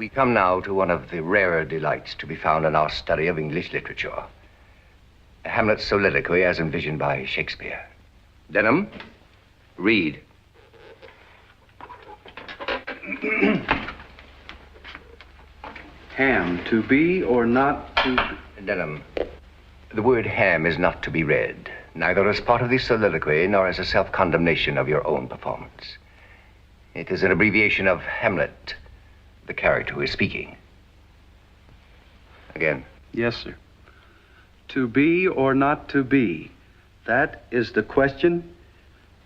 We come now to one of the rarer delights to be found in our study of English literature. Hamlet's soliloquy as envisioned by Shakespeare. Denham, read. Ham, to be or not to be? Denham, the word ham is not to be read, neither as part of the soliloquy nor as a self-condemnation of your own performance. It is an abbreviation of Hamlet, the character who is speaking. Again. Yes, sir. To be or not to be, that is the question.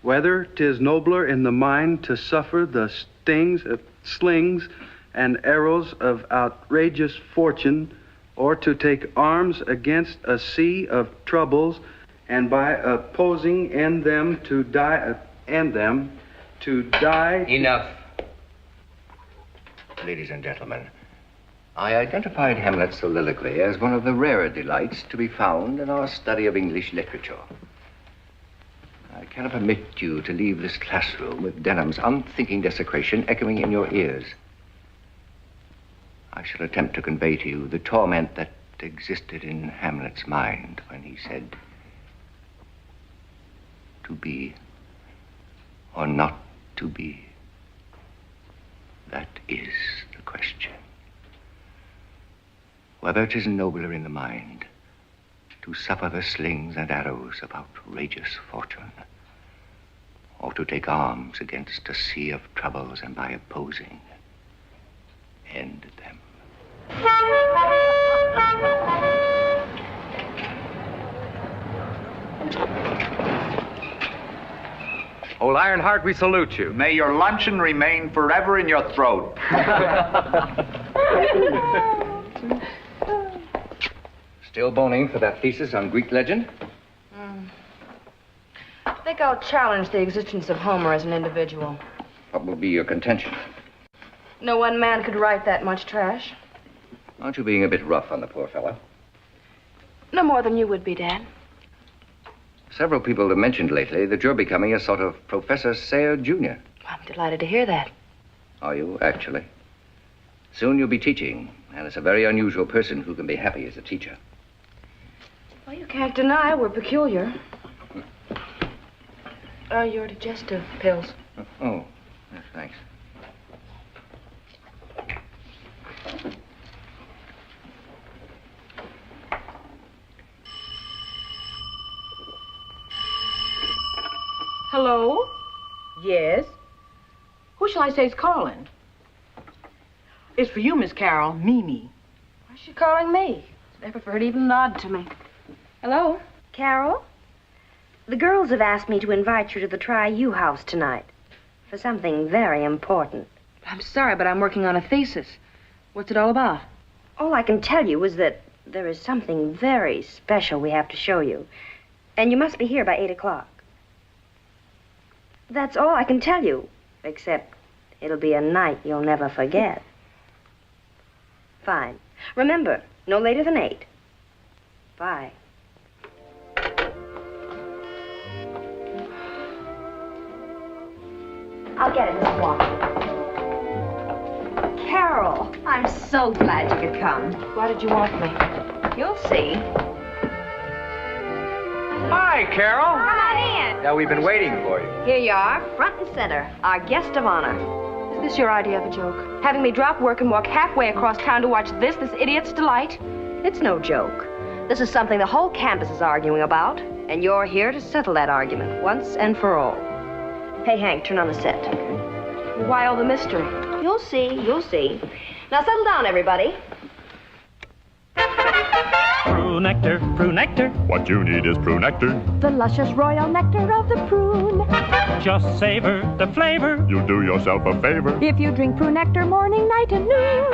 Whether 'tis nobler in the mind to suffer the stings of slings and arrows of outrageous fortune, or to take arms against a sea of troubles, and by opposing in them to die, Enough. Ladies and gentlemen, I identified Hamlet's soliloquy as one of the rarer delights to be found in our study of English literature. I cannot permit you to leave this classroom with Denham's unthinking desecration echoing in your ears. I shall attempt to convey to you the torment that existed in Hamlet's mind when he said, to be or not to be. That is the question. Whether it is nobler in the mind to suffer the slings and arrows of outrageous fortune, or to take arms against a sea of troubles and by opposing, end them. Old Ironheart, we salute you. May your luncheon remain forever in your throat. Still boning for that thesis on Greek legend? I think I'll challenge the existence of Homer as an individual. What will be your contention? No one man could write that much trash. Aren't you being a bit rough on the poor fellow? No more than you would be, Dad. Several people have mentioned lately that you're becoming a sort of Professor Sayre Jr. I'm delighted to hear that. Are you, actually? Soon you'll be teaching, and it's a very unusual person who can be happy as a teacher. Well, you can't deny we're peculiar. Your digestive pills. Oh, yes, thanks. Hello? Yes? Who shall I say is calling? It's for you, Miss Carol, Mimi. Why's she calling me? I prefer her to even nod to me. Hello? Carol? The girls have asked me to invite you to the Tri-U house tonight for something very important. I'm sorry, but I'm working on a thesis. What's it all about? All I can tell you is that there is something very special we have to show you. And you must be here by 8 o'clock. That's all I can tell you, except it'll be a night you'll never forget. Fine. Remember, no later than 8. Bye. I'll get it, Miss Walker. Carol, I'm so glad you could come. Why did you want me? You'll see. Hi, Carol. Come on in. Yeah, we've been waiting for you. Here you are, front and center, our guest of honor. Is this your idea of a joke? Having me drop work and walk halfway across town to watch this idiot's delight? It's no joke. This is something the whole campus is arguing about, and you're here to settle that argument once and for all. Hey, Hank, turn on the set. Why all the mystery? You'll see, you'll see. Now settle down, everybody. Prune nectar, prune nectar. What you need is prune nectar. The luscious royal nectar of the prune. Just savor the flavor. You'll do yourself a favor if you drink prune nectar morning, night, and noon.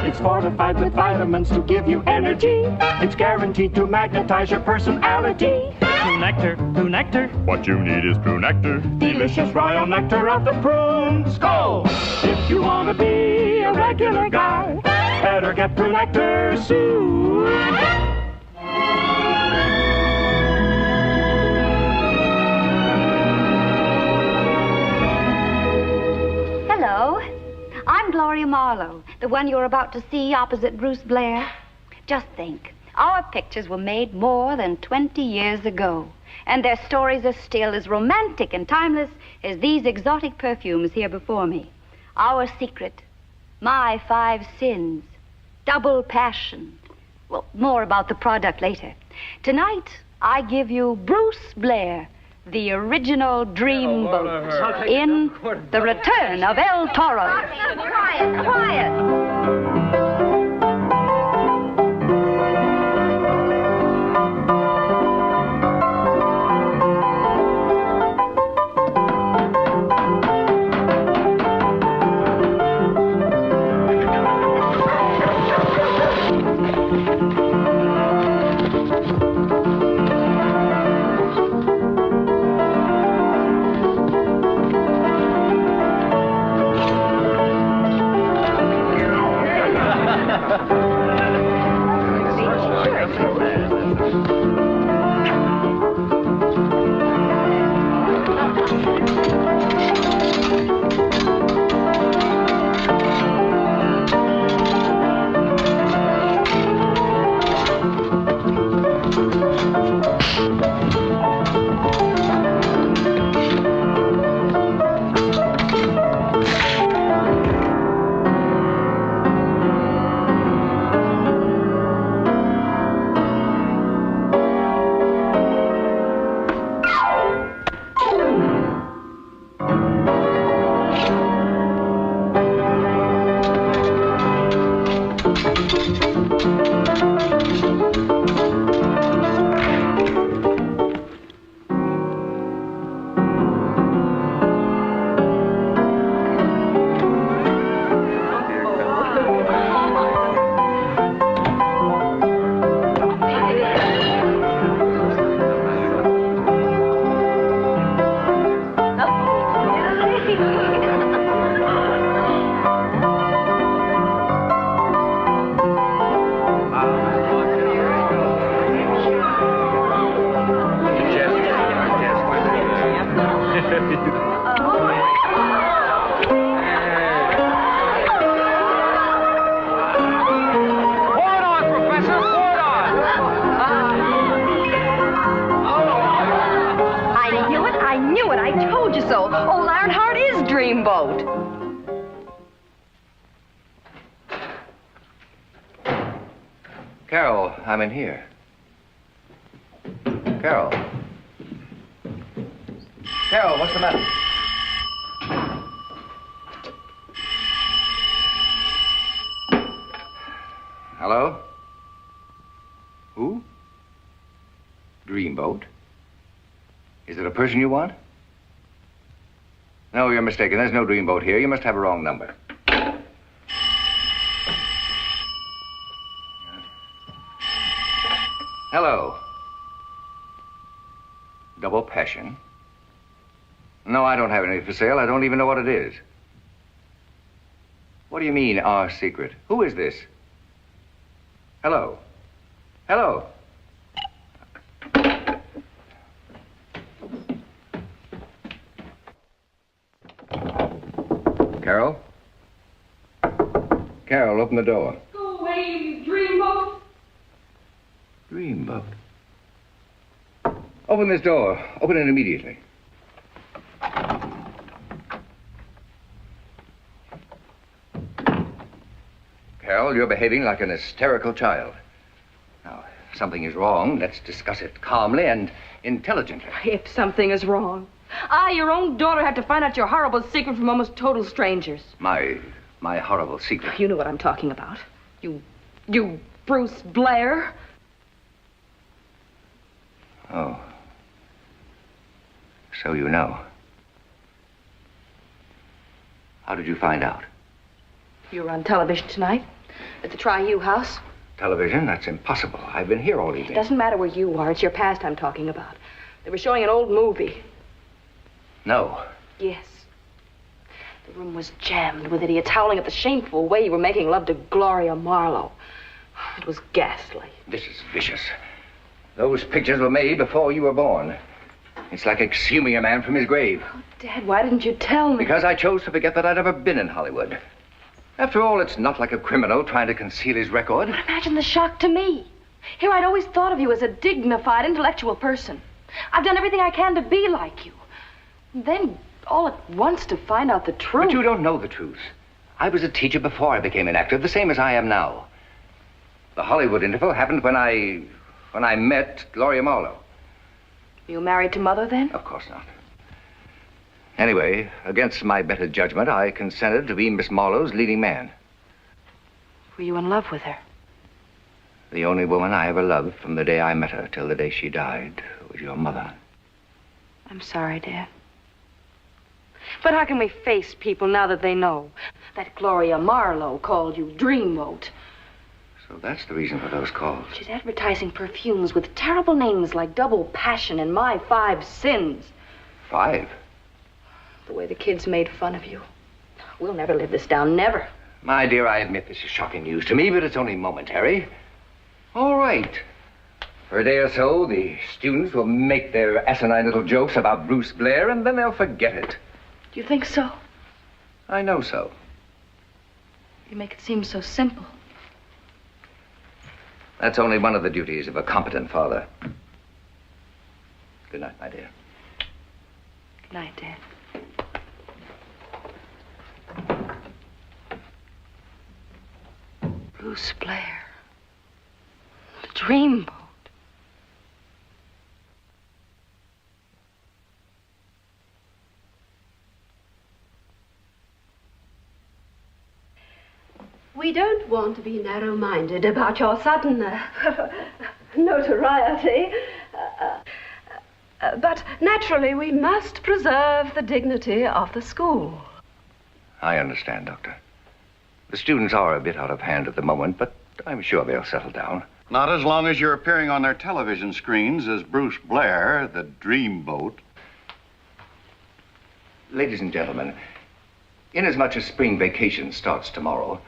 It's fortified with vitamins to give you energy. It's guaranteed to magnetize your personality. Prune nectar, prune nectar. What you need is prune nectar. Delicious royal nectar of the prune. Skål! If you want to be a regular guy, better get prune nectar soon. Hello. I'm Gloria Marlowe, the one you're about to see opposite Bruce Blair? Just think, our pictures were made more than 20 years ago, and their stories are still as romantic and timeless as these exotic perfumes here before me. Our Secret, My 5 Sins, Double Passion. Well, more about the product later. Tonight, I give you Bruce Blair, the original Dreamboat, in The Return of El Toro. Quiet, quiet. Dreamboat. Carol, I'm in here. Carol. Carol, what's the matter? Hello? Who? Dreamboat? Is it a person you want? No, you're mistaken. There's no Dreamboat here. You must have a wrong number. Hello. Double Passion? No, I don't have any for sale. I don't even know what it is. What do you mean, our secret? Who is this? Hello? Hello? Carol? Carol, open the door. Go away, Dreamboat. Dreamboat? Open this door. Open it immediately. Carol, you're behaving like an hysterical child. Now, if something is wrong, let's discuss it calmly and intelligently. If something is wrong. I, your own daughter, had to find out your horrible secret from almost total strangers. My horrible secret. You know what I'm talking about. You Bruce Blair. Oh. So you know. How did you find out? You were on television tonight at the Tri-U house. Television? That's impossible. I've been here all evening. It doesn't matter where you are. It's your past I'm talking about. They were showing an old movie. No. Yes. The room was jammed with idiots howling at the shameful way you were making love to Gloria Marlowe. It was ghastly. This is vicious. Those pictures were made before you were born. It's like exhuming a man from his grave. Oh, Dad, why didn't you tell me? Because I chose to forget that I'd ever been in Hollywood. After all, it's not like a criminal trying to conceal his record. But imagine the shock to me. Here, I'd always thought of you as a dignified, intellectual person. I've done everything I can to be like you. And then, all at once, to find out the truth. But you don't know the truth. I was a teacher before I became an actor, the same as I am now. The Hollywood interval happened when I met Gloria Marlowe. You married to Mother, then? Of course not. Anyway, against my better judgment, I consented to be Miss Marlowe's leading man. Were you in love with her? The only woman I ever loved from the day I met her till the day she died was your mother. I'm sorry, dear. But how can we face people now that they know that Gloria Marlowe called you Dreamboat? So that's the reason for those calls. She's advertising perfumes with terrible names like Double Passion and My 5 Sins. 5? The way the kids made fun of you. We'll never live this down, never. My dear, I admit this is shocking news to me, but it's only momentary. All right. For a day or so, the students will make their asinine little jokes about Bruce Blair, and then they'll forget it. Do you think so? I know so. You make it seem so simple. That's only one of the duties of a competent father. Good night, my dear. Good night, Dad. Bruce Blair. The Dreamboat. We don't want to be narrow-minded about your sudden notoriety. But naturally, we must preserve the dignity of the school. I understand, Doctor. The students are a bit out of hand at the moment, but I'm sure they'll settle down. Not as long as you're appearing on their television screens as Bruce Blair, the Dreamboat. Ladies and gentlemen, inasmuch as spring vacation starts tomorrow,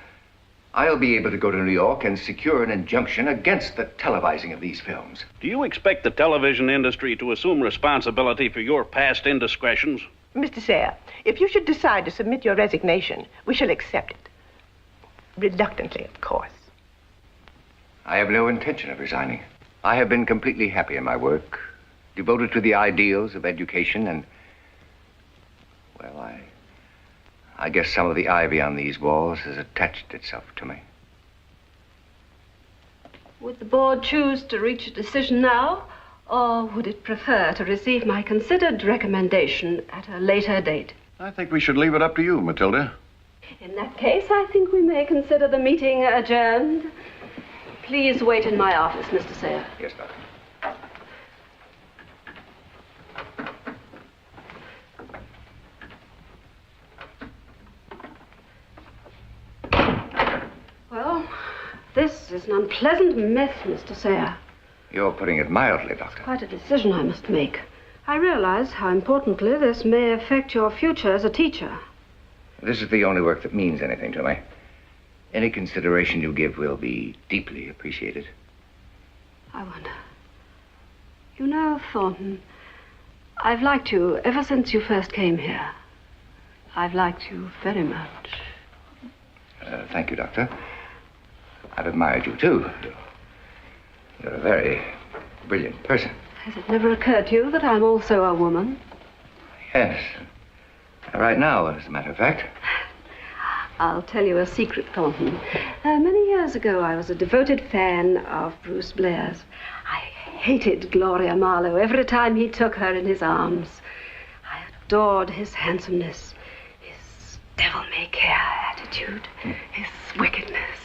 I'll be able to go to New York and secure an injunction against the televising of these films. Do you expect the television industry to assume responsibility for your past indiscretions? Mr. Sayre, if you should decide to submit your resignation, we shall accept it. Reluctantly, of course. I have no intention of resigning. I have been completely happy in my work, devoted to the ideals of education, and, well, I guess some of the ivy on these walls has attached itself to me. Would the board choose to reach a decision now, or would it prefer to receive my considered recommendation at a later date? I think we should leave it up to you, Matilda. In that case, I think we may consider the meeting adjourned. Please wait in my office, Mr. Sayre. Yes, Doctor. Well, this is an unpleasant mess, Mr. Sayre. You're putting it mildly, Doctor. Quite a decision I must make. I realize how importantly this may affect your future as a teacher. This is the only work that means anything to me. Any consideration you give will be deeply appreciated. I wonder. You know, Thornton, I've liked you ever since you first came here. I've liked you very much. Thank you, Doctor. I've admired you, too. You're a very brilliant person. Has it never occurred to you that I'm also a woman? Yes. Right now, as a matter of fact. I'll tell you a secret, Thornton. Many years ago, I was a devoted fan of Bruce Blair's. I hated Gloria Marlowe every time he took her in his arms. I adored his handsomeness, his devil-may-care attitude, his wickedness.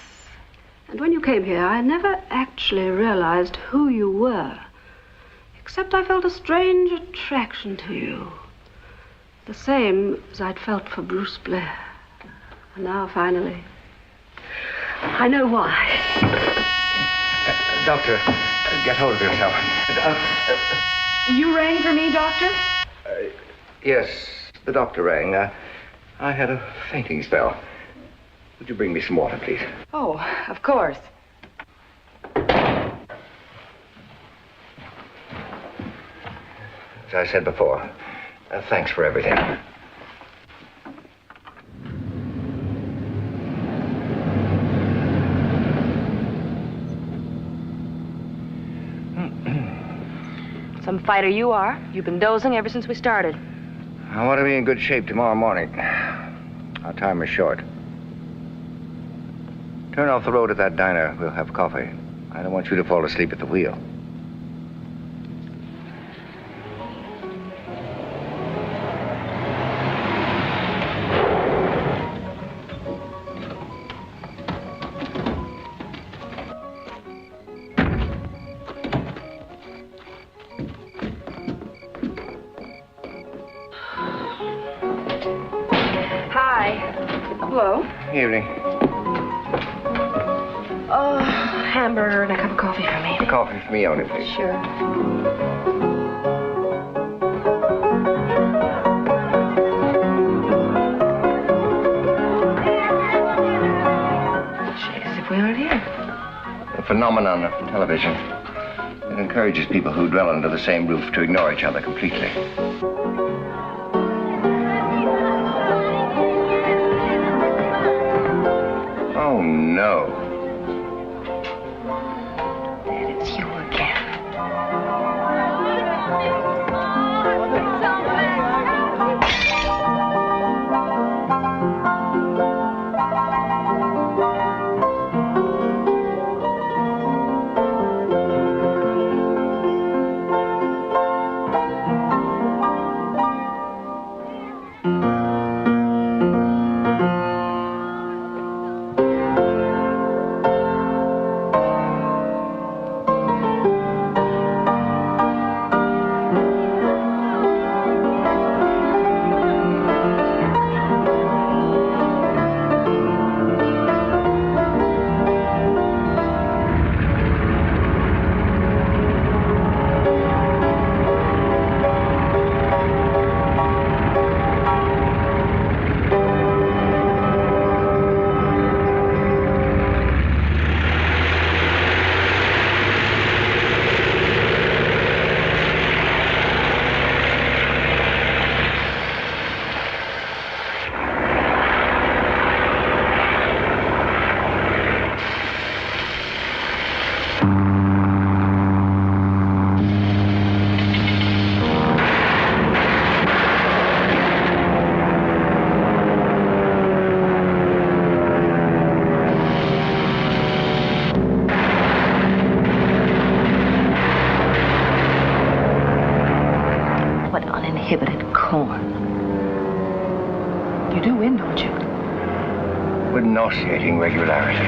And when you came here, I never actually realized who you were, except I felt a strange attraction to you. The same as I'd felt for Bruce Blair. And now, finally, I know why. Doctor, get hold of yourself. You rang for me, Doctor? Yes, the doctor rang. I had a fainting spell. Would you bring me some water, please? Oh, of course. As I said before, thanks for everything. Some fighter you are. You've been dozing ever since we started. I want to be in good shape tomorrow morning. Our time is short. Turn off the road at that diner. We'll have coffee. I don't want you to fall asleep at the wheel. Hello. Evening. Oh, hamburger and a cup of coffee for me. Coffee for me only, please. Sure. As if we aren't here. The phenomenon of television. It encourages people who dwell under the same roof to ignore each other completely. Oh, no. Dad, it's you again. Uninhibited corn. You do win, don't you? With nauseating regularity.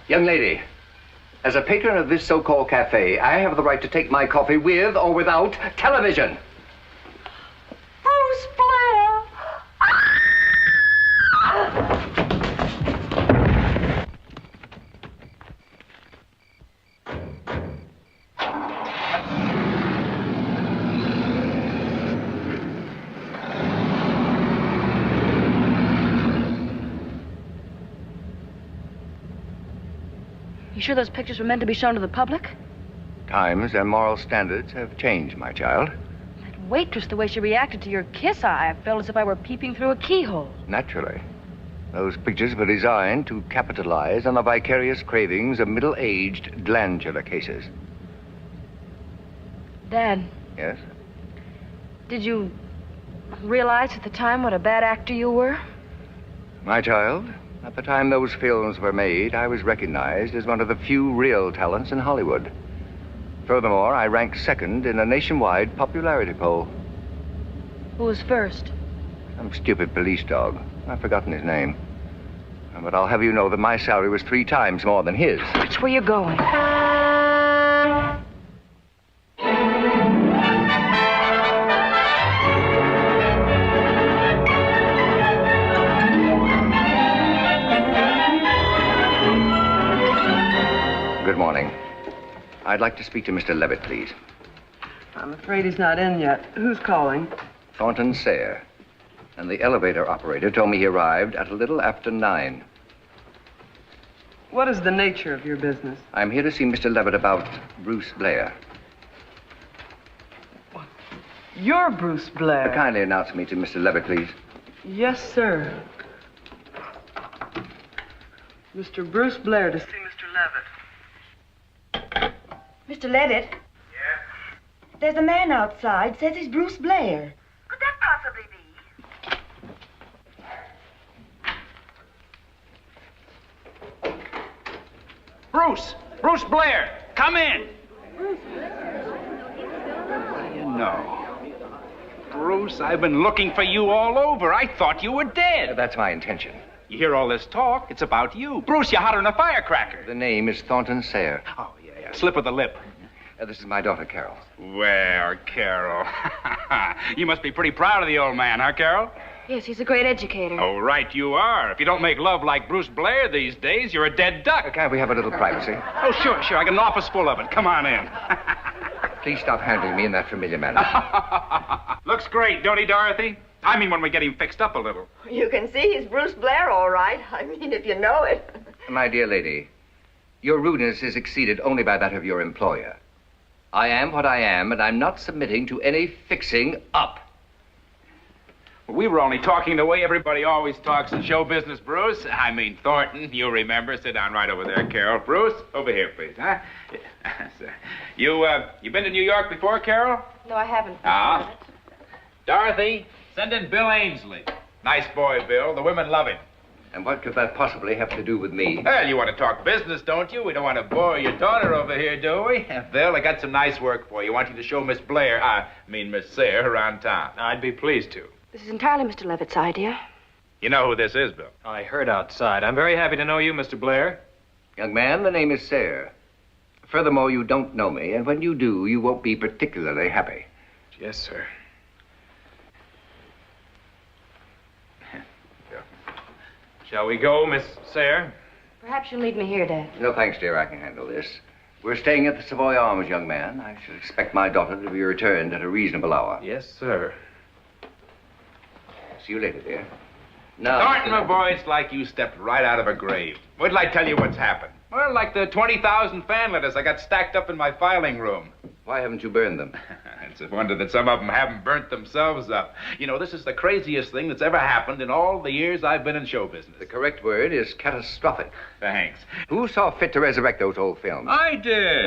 Young lady, as a patron of this so-called cafe, I have the right to take my coffee with or without television. Bruce Blair! You sure those pictures were meant to be shown to the public? Times and moral standards have changed, my child. That waitress, the way she reacted to your kiss, I felt as if I were peeping through a keyhole. Naturally. Those pictures were designed to capitalize on the vicarious cravings of middle-aged glandular cases. Dad. Yes? Did you realize at the time what a bad actor you were? My child, at the time those films were made, I was recognized as one of the few real talents in Hollywood. Furthermore, I ranked second in a nationwide popularity poll. Who was first? Some stupid police dog. I've forgotten his name. But I'll have you know that my salary was 3 times more than his. Which way you going? Good morning. I'd like to speak to Mr. Levitt, please. I'm afraid he's not in yet. Who's calling? Thornton Sayre. And the elevator operator told me he arrived at a little after 9. What is the nature of your business? I'm here to see Mr. Levitt about Bruce Blair. You're Bruce Blair. Kindly announce me to Mr. Levitt, please. Yes, sir. Mr. Bruce Blair to see Mr. Levitt. Mr. Levitt? Yes? There's a man outside, says he's Bruce Blair. Could that possibly be? Bruce Blair, come in. No. Bruce, I've been looking for you all over. I thought you were dead. That's my intention. You hear all this talk? It's about you. Bruce, you're hotter than a firecracker. The name is Thornton Sayre. Oh, yeah. Slip of the lip. This is my daughter, Carol. Well, Carol. You must be pretty proud of the old man, huh, Carol? Yes, he's a great educator. Oh, right you are. If you don't make love like Bruce Blair these days, you're a dead duck. Can't we have a little privacy? Oh, sure. I got an office full of it. Come on in. Please stop handling me in that familiar manner. Looks great, don't he, Dorothy? I mean, when we get him fixed up a little. You can see he's Bruce Blair, all right. I mean, if you know it. My dear lady, your rudeness is exceeded only by that of your employer. I am what I am, and I'm not submitting to any fixing up. We were only talking the way everybody always talks in show business, Bruce. I mean, Thornton, you remember. Sit down right over there, Carol. Bruce, over here, please, huh? You been to New York before, Carol? No, I haven't. Ah. Dorothy, send in Bill Ainsley. Nice boy, Bill. The women love him. And what could that possibly have to do with me? Well, you want to talk business, don't you? We don't want to bore your daughter over here, do we? Bill, I got some nice work for you. I want you to show Miss Miss Sayre around town. I'd be pleased to. This is entirely Mr. Levitt's idea. You know who this is, Bill? I heard outside. I'm very happy to know you, Mr. Blair. Young man, the name is Sayre. Furthermore, you don't know me, and when you do, you won't be particularly happy. Yes, sir. Shall we go, Miss Sayre? Perhaps you'll lead me here, Dad. No, thanks, dear. I can handle this. We're staying at the Savoy Arms, young man. I should expect my daughter to be returned at a reasonable hour. Yes, sir. See you later, dear. Now, Thornton, my boy, it's like you stepped right out of a grave. Wait till I tell you what's happened. Well, like the 20,000 fan letters I got stacked up in my filing room. Why haven't you burned them? It's a wonder that some of them haven't burnt themselves up. You know, this is the craziest thing that's ever happened in all the years I've been in show business. The correct word is catastrophic. Thanks. Who saw fit to resurrect those old films? I did.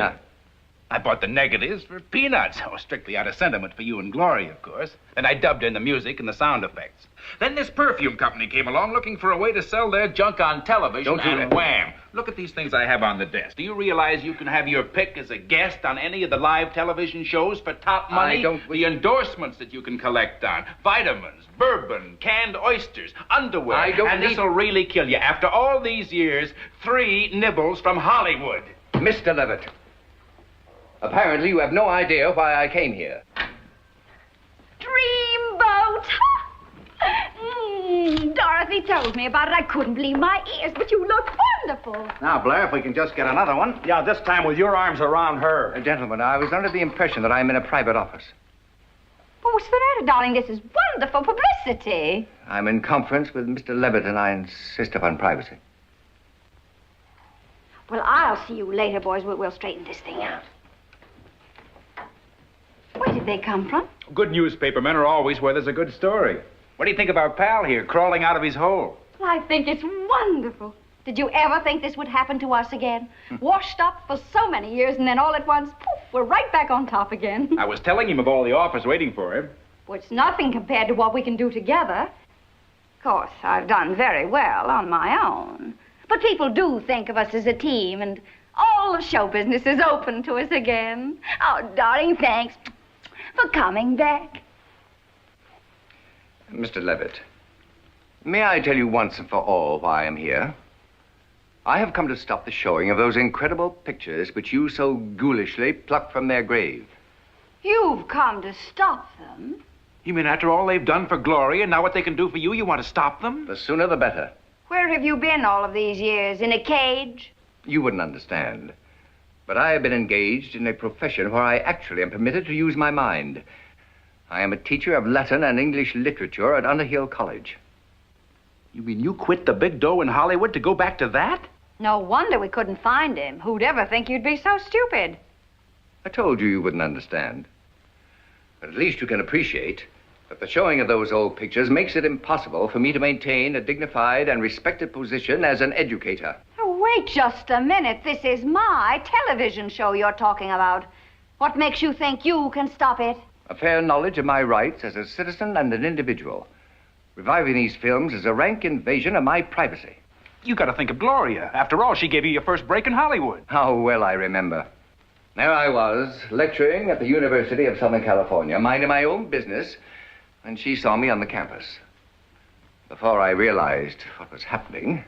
I bought the negatives for peanuts. Oh, strictly out of sentiment for you and Gloria, of course. And I dubbed in the music and the sound effects. Then this perfume company came along looking for a way to sell their junk on television, and wham! Look at these things I have on the desk. Do you realize you can have your pick as a guest on any of the live television shows for top money? The endorsements that you can collect on. Vitamins, bourbon, canned oysters, underwear. And this'll really kill you. After all these years, 3 nibbles from Hollywood. Mr. Levitt. Apparently, you have no idea why I came here. Dreamboat! Dorothy told me about it. I couldn't believe my ears, but you look wonderful. Now, Blair, if we can just get another one. Yeah, this time with your arms around her. Gentlemen, I was under the impression that I'm in a private office. Oh, what's the matter, darling? This is wonderful publicity. I'm in conference with Mr. Levitt, and I insist upon privacy. Well, I'll see you later, boys. We'll straighten this thing out. Where did they come from? Good newspaper men are always where there's a good story. What do you think of our pal here, crawling out of his hole? Well, I think it's wonderful. Did you ever think this would happen to us again? Washed up for so many years, and then all at once, poof, we're right back on top again. I was telling him of all the offers waiting for him. Well, it's nothing compared to what we can do together. Of course, I've done very well on my own. But people do think of us as a team, and all the show business is open to us again. Oh, darling, thanks for coming back. Mr. Levitt, may I tell you once and for all why I'm here? I have come to stop the showing of those incredible pictures which you so ghoulishly plucked from their grave. You've come to stop them? You mean after all they've done for Gloria, and now what they can do for you, you want to stop them? The sooner the better. Where have you been all of these years? In a cage? You wouldn't understand. But I have been engaged in a profession where I actually am permitted to use my mind. I am a teacher of Latin and English literature at Underhill College. You mean you quit the big dough in Hollywood to go back to that? No wonder we couldn't find him. Who'd ever think you'd be so stupid? I told you you wouldn't understand. But at least you can appreciate that the showing of those old pictures makes it impossible for me to maintain a dignified and respected position as an educator. Oh, wait just a minute. This is my television show you're talking about. What makes you think you can stop it? A fair knowledge of my rights as a citizen and an individual. Reviving these films is a rank invasion of my privacy. You got to think of Gloria. After all, she gave you your first break in Hollywood. How well I remember. There I was, lecturing at the University of Southern California, minding my own business, and she saw me on the campus. Before I realized what was happening,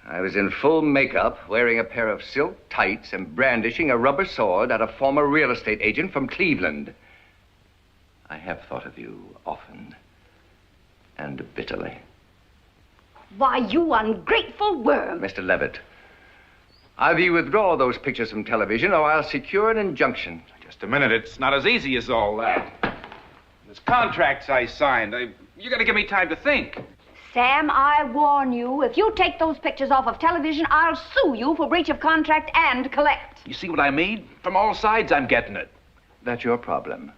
I was in full makeup, wearing a pair of silk tights and brandishing a rubber sword at a former real estate agent from Cleveland. I have thought of you often and bitterly. Why, you ungrateful worm. Mr. Levitt, either you withdraw those pictures from television or I'll secure an injunction. Just a minute. It's not as easy as all that. There's contracts I signed. You got to give me time to think. Sam, I warn you, if you take those pictures off of television, I'll sue you for breach of contract and collect. You see what I mean? From all sides, I'm getting it. That's your problem.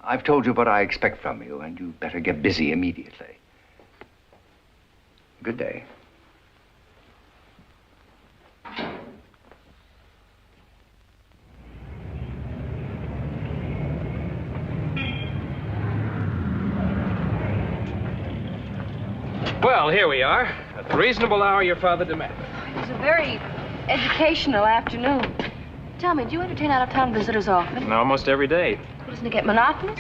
I've told you what I expect from you, and you better get busy immediately. Good day. Well, here we are, at the reasonable hour your father demanded. It was a very educational afternoon. Tell me, do you entertain out-of-town visitors often? And almost every day. Well, doesn't it get monotonous?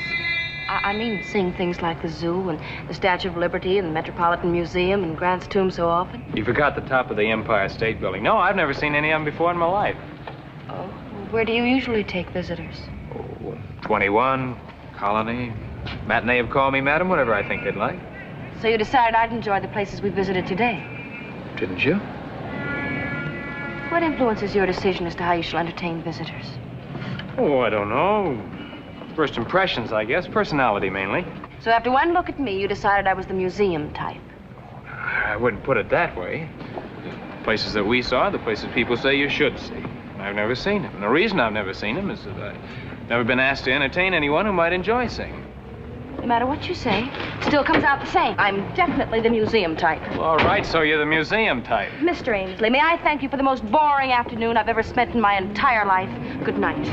I mean, seeing things like the zoo and the Statue of Liberty and the Metropolitan Museum and Grant's Tomb so often. You forgot the top of the Empire State Building. No, I've never seen any of them before in my life. Oh, where do you usually take visitors? 21, Colony, Matinee of Call Me Madam, whatever I think they'd like. So you decided I'd enjoy the places we visited today. Didn't you? What influences your decision as to how you shall entertain visitors? Oh, I don't know. First impressions, I guess. Personality, mainly. So after one look at me, you decided I was the museum type. I wouldn't put it that way. The places that we saw, the places people say you should see. I've never seen them. And the reason I've never seen them is that I've never been asked to entertain anyone who might enjoy seeing them. No matter what you say, it still comes out the same. I'm definitely the museum type. Well, all right, so you're the museum type. Mr. Ainsley, may I thank you for the most boring afternoon I've ever spent in my entire life. Good night.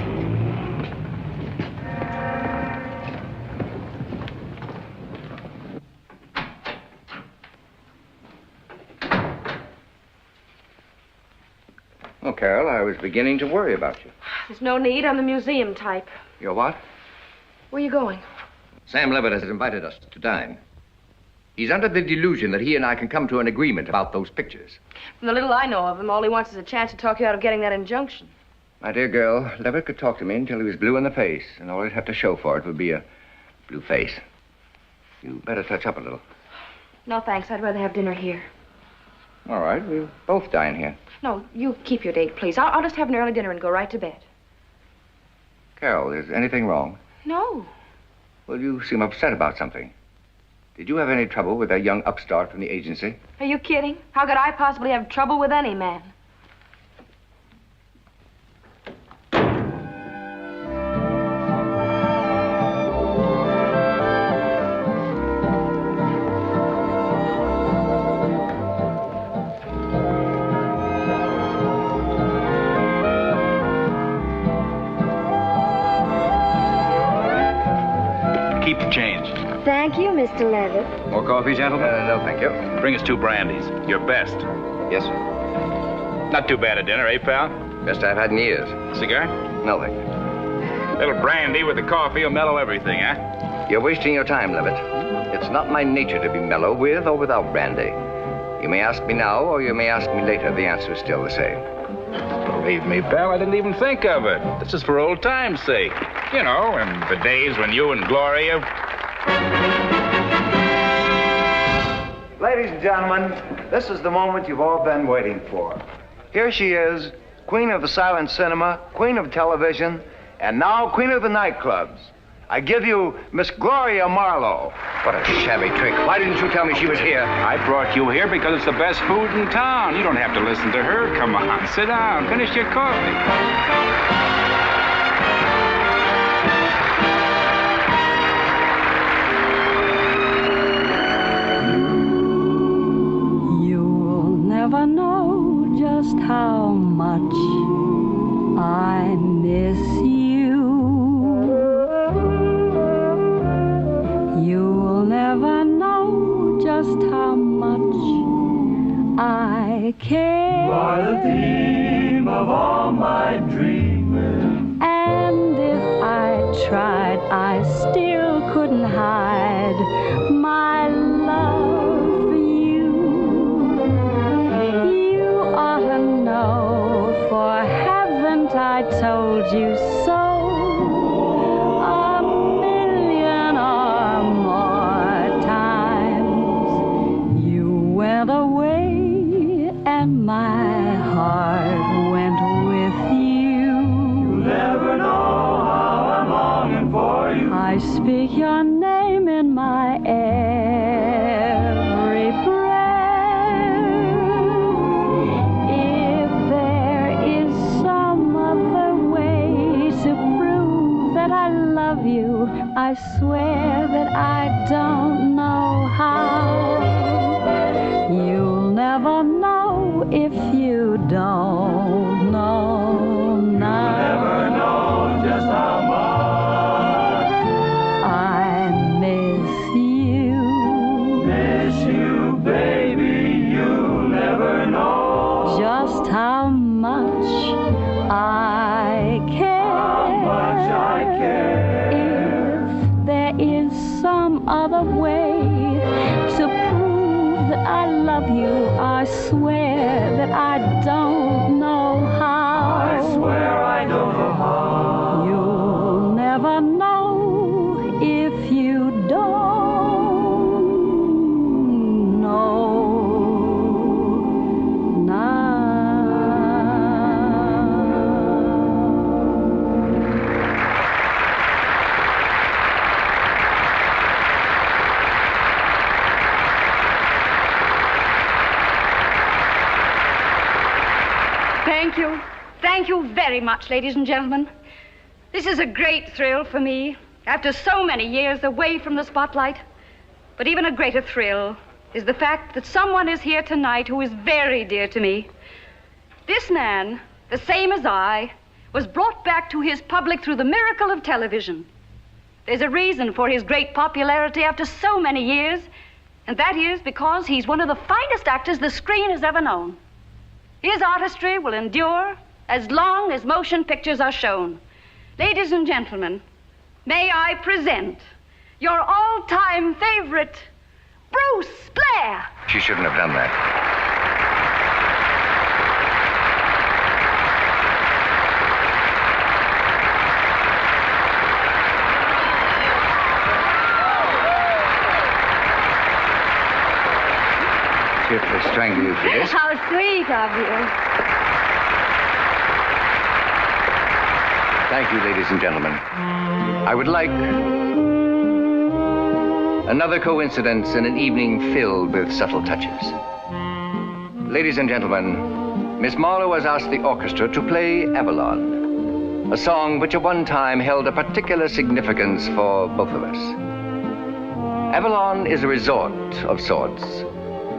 Oh, Carol, I was beginning to worry about you. There's no need. I'm the museum type. You're what? Where are you going? Sam Levitt has invited us to dine. He's under the delusion that he and I can come to an agreement about those pictures. From the little I know of him, all he wants is a chance to talk you out of getting that injunction. My dear girl, Levitt could talk to me until he was blue in the face, and all he'd have to show for it would be a blue face. You better touch up a little. No, thanks. I'd rather have dinner here. All right, we'll both dine here. No, you keep your date, please. I'll just have an early dinner and go right to bed. Carol, is anything wrong? No. Well, you seem upset about something. Did you have any trouble with that young upstart from the agency? Are you kidding? How could I possibly have trouble with any man? Keep the change. Mr. Levitt. More coffee, gentlemen? No, thank you. Bring us 2 brandies. Your best. Yes, sir. Not too bad a dinner, eh, pal? Best I've had in years. Cigar? No, thank you. Little brandy with the coffee will mellow everything, huh? You're wasting your time, Levitt. It's not my nature to be mellow with or without brandy. You may ask me now, or you may ask me later. The answer is still the same. Believe me, pal, I didn't even think of it. This is for old time's sake. You know, in the days when you and Gloria... Ladies and gentlemen, this is the moment you've all been waiting for. Here she is, queen of the silent cinema, queen of television, and now queen of the nightclubs. I give you Miss Gloria Marlowe. What a shabby trick. Why didn't you tell me she was here? I brought you here because it's the best food in town. You don't have to listen to her. Come on, sit down. Finish your coffee. Never know just how much I miss you. You'll never know just how much I care. You are the theme of all my dreaming. And if I tried, I still couldn't hide my love. I told you so a million or more times. You went away and my heart went with you. You'll never know how I'm longing for you. I speak your name in my every breath. If there is some other way to prove that I love you, I swear that I don't know how. You'll never know if you don't know now. You'll never know just how much I miss you. Miss you, baby. You'll never know just how much I care. How much I care. If there is some other way to prove that I love you, I swear that I don't know how. I swear I don't know how. You'll never know if you don't know now. Thank you. Thank you very much, ladies and gentlemen. This is a great thrill for me, after so many years away from the spotlight. But even a greater thrill is the fact that someone is here tonight who is very dear to me. This man, the same as I, was brought back to his public through the miracle of television. There's a reason for his great popularity after so many years, and that is because he's one of the finest actors the screen has ever known. His artistry will endure as long as motion pictures are shown. Ladies and gentlemen, may I present your all-time favorite, Bruce Blair. She shouldn't have done that. Cheerfully strangle you for this. How sweet of you. Thank you, ladies and gentlemen. I would like another coincidence in an evening filled with subtle touches. Ladies and gentlemen, Miss Marlowe has asked the orchestra to play Avalon, a song which at one time held a particular significance for both of us. Avalon is a resort of sorts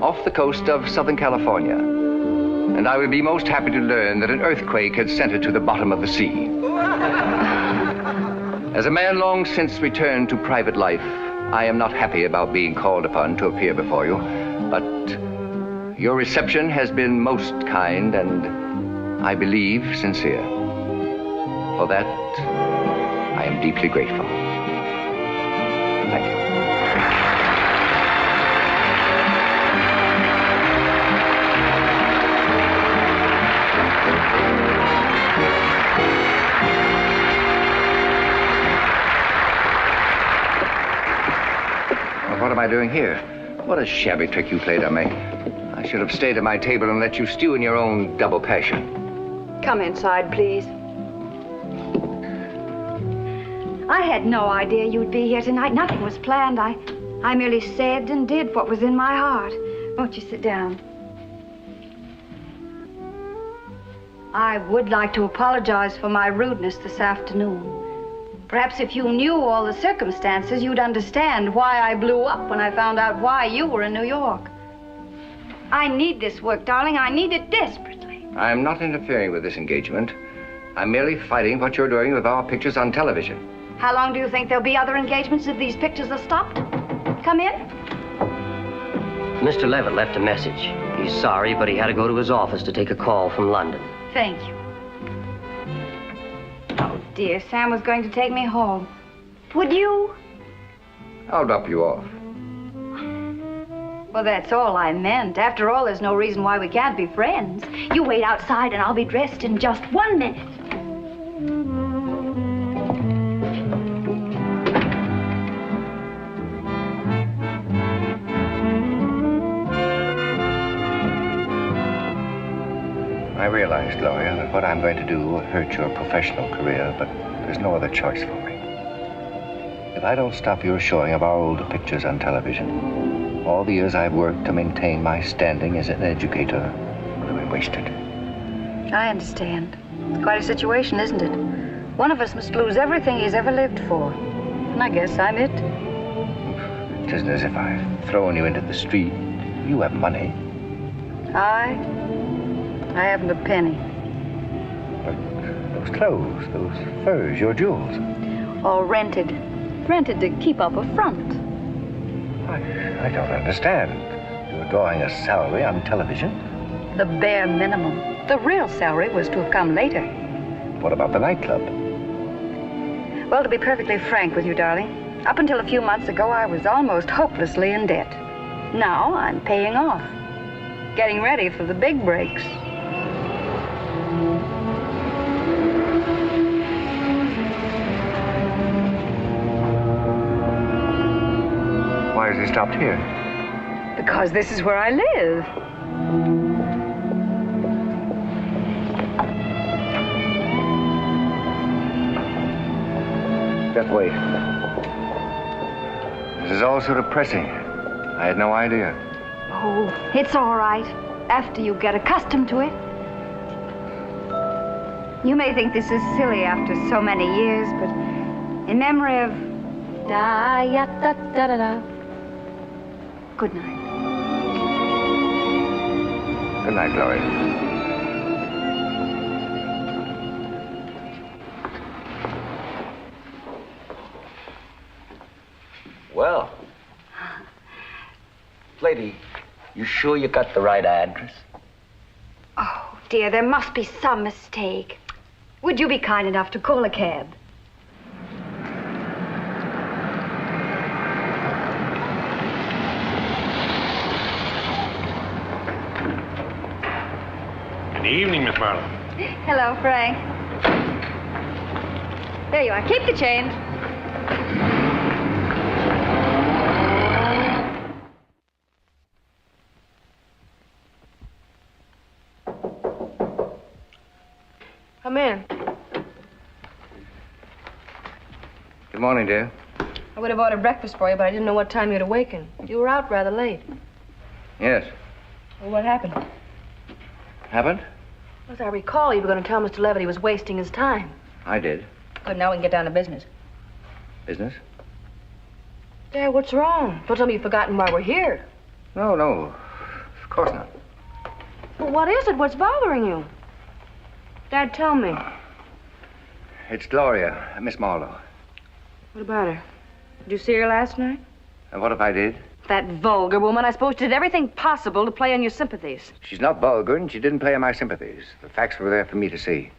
off the coast of Southern California, and I would be most happy to learn that an earthquake had sent it to the bottom of the sea. As a man long since returned to private life, I am not happy about being called upon to appear before you, but your reception has been most kind and, I believe, sincere. For that, I am deeply grateful. Thank you. What am I doing here? What a shabby trick you played on me. I should have stayed at my table and let you stew in your own double passion. Come inside, please. I had no idea you'd be here tonight. Nothing was planned. I merely said and did what was in my heart. Won't you sit down? I would like to apologize for my rudeness this afternoon. Perhaps if you knew all the circumstances, you'd understand why I blew up when I found out why you were in New York. I need this work, darling. I need it desperately. I'm not interfering with this engagement. I'm merely fighting what you're doing with our pictures on television. How long do you think there'll be other engagements if these pictures are stopped? Come in. Mr. Levitt left a message. He's sorry, but he had to go to his office to take a call from London. Thank you. Oh, dear, Sam was going to take me home. Would you? I'll drop you off. Well, that's all I meant. After all, there's no reason why we can't be friends. You wait outside and I'll be dressed in just 1 minute. I realize, Gloria, that what I'm going to do will hurt your professional career, but there's no other choice for me. If I don't stop your showing of our older pictures on television, all the years I've worked to maintain my standing as an educator will be wasted. I understand. It's quite a situation, isn't it? One of us must lose everything he's ever lived for. And I guess I'm it. It isn't as if I've thrown you into the street. You have money. I haven't a penny. But those clothes, those furs, your jewels. All rented. Rented to keep up a front. I don't understand. You're drawing a salary on television? The bare minimum. The real salary was to have come later. What about the nightclub? Well, to be perfectly frank with you, darling, up until a few months ago, I was almost hopelessly in debt. Now I'm paying off. Getting ready for the big breaks. Why has he stopped here? Because this is where I live. Just wait. This is all so depressing. I had no idea. Oh, it's all right. After you get accustomed to it. You may think this is silly after so many years, but in memory of da-ya-da-da-da-da. Good night. Good night, Gloria. Well, lady, you sure you got the right address? Oh, dear, there must be some mistake. Would you be kind enough to call a cab? Good evening, Miss Marlowe. Hello, Frank. There you are. Keep the change. Come in. Good morning, dear. I would have ordered breakfast for you, but I didn't know what time you'd awaken. You were out rather late. Yes. Well, what happened? Happened? As I recall, you were going to tell Mr. Levitt he was wasting his time. I did. Good, now we can get down to business. Business? Dad, what's wrong? Don't tell me you've forgotten why we're here. No, no. Of course not. Well, what is it? What's bothering you? Dad, tell me. It's Gloria, Miss Marlowe. What about her? Did you see her last night? And what if I did? That vulgar woman, I suppose, did everything possible to play on your sympathies. She's not vulgar, and she didn't play on my sympathies. The facts were there for me to see.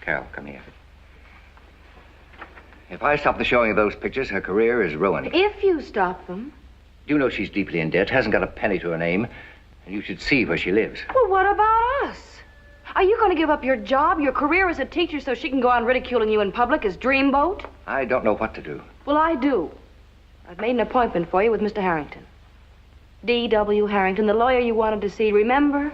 Carol, come here. If I stop the showing of those pictures, her career is ruined. If you stop them. You know she's deeply in debt, hasn't got a penny to her name, and you should see where she lives. Well, what about us? Are you going to give up your job, your career as a teacher, so she can go on ridiculing you in public as Dreamboat? I don't know what to do. Well, I do. I've made an appointment for you with Mr. Harrington. D.W. Harrington, the lawyer you wanted to see, remember?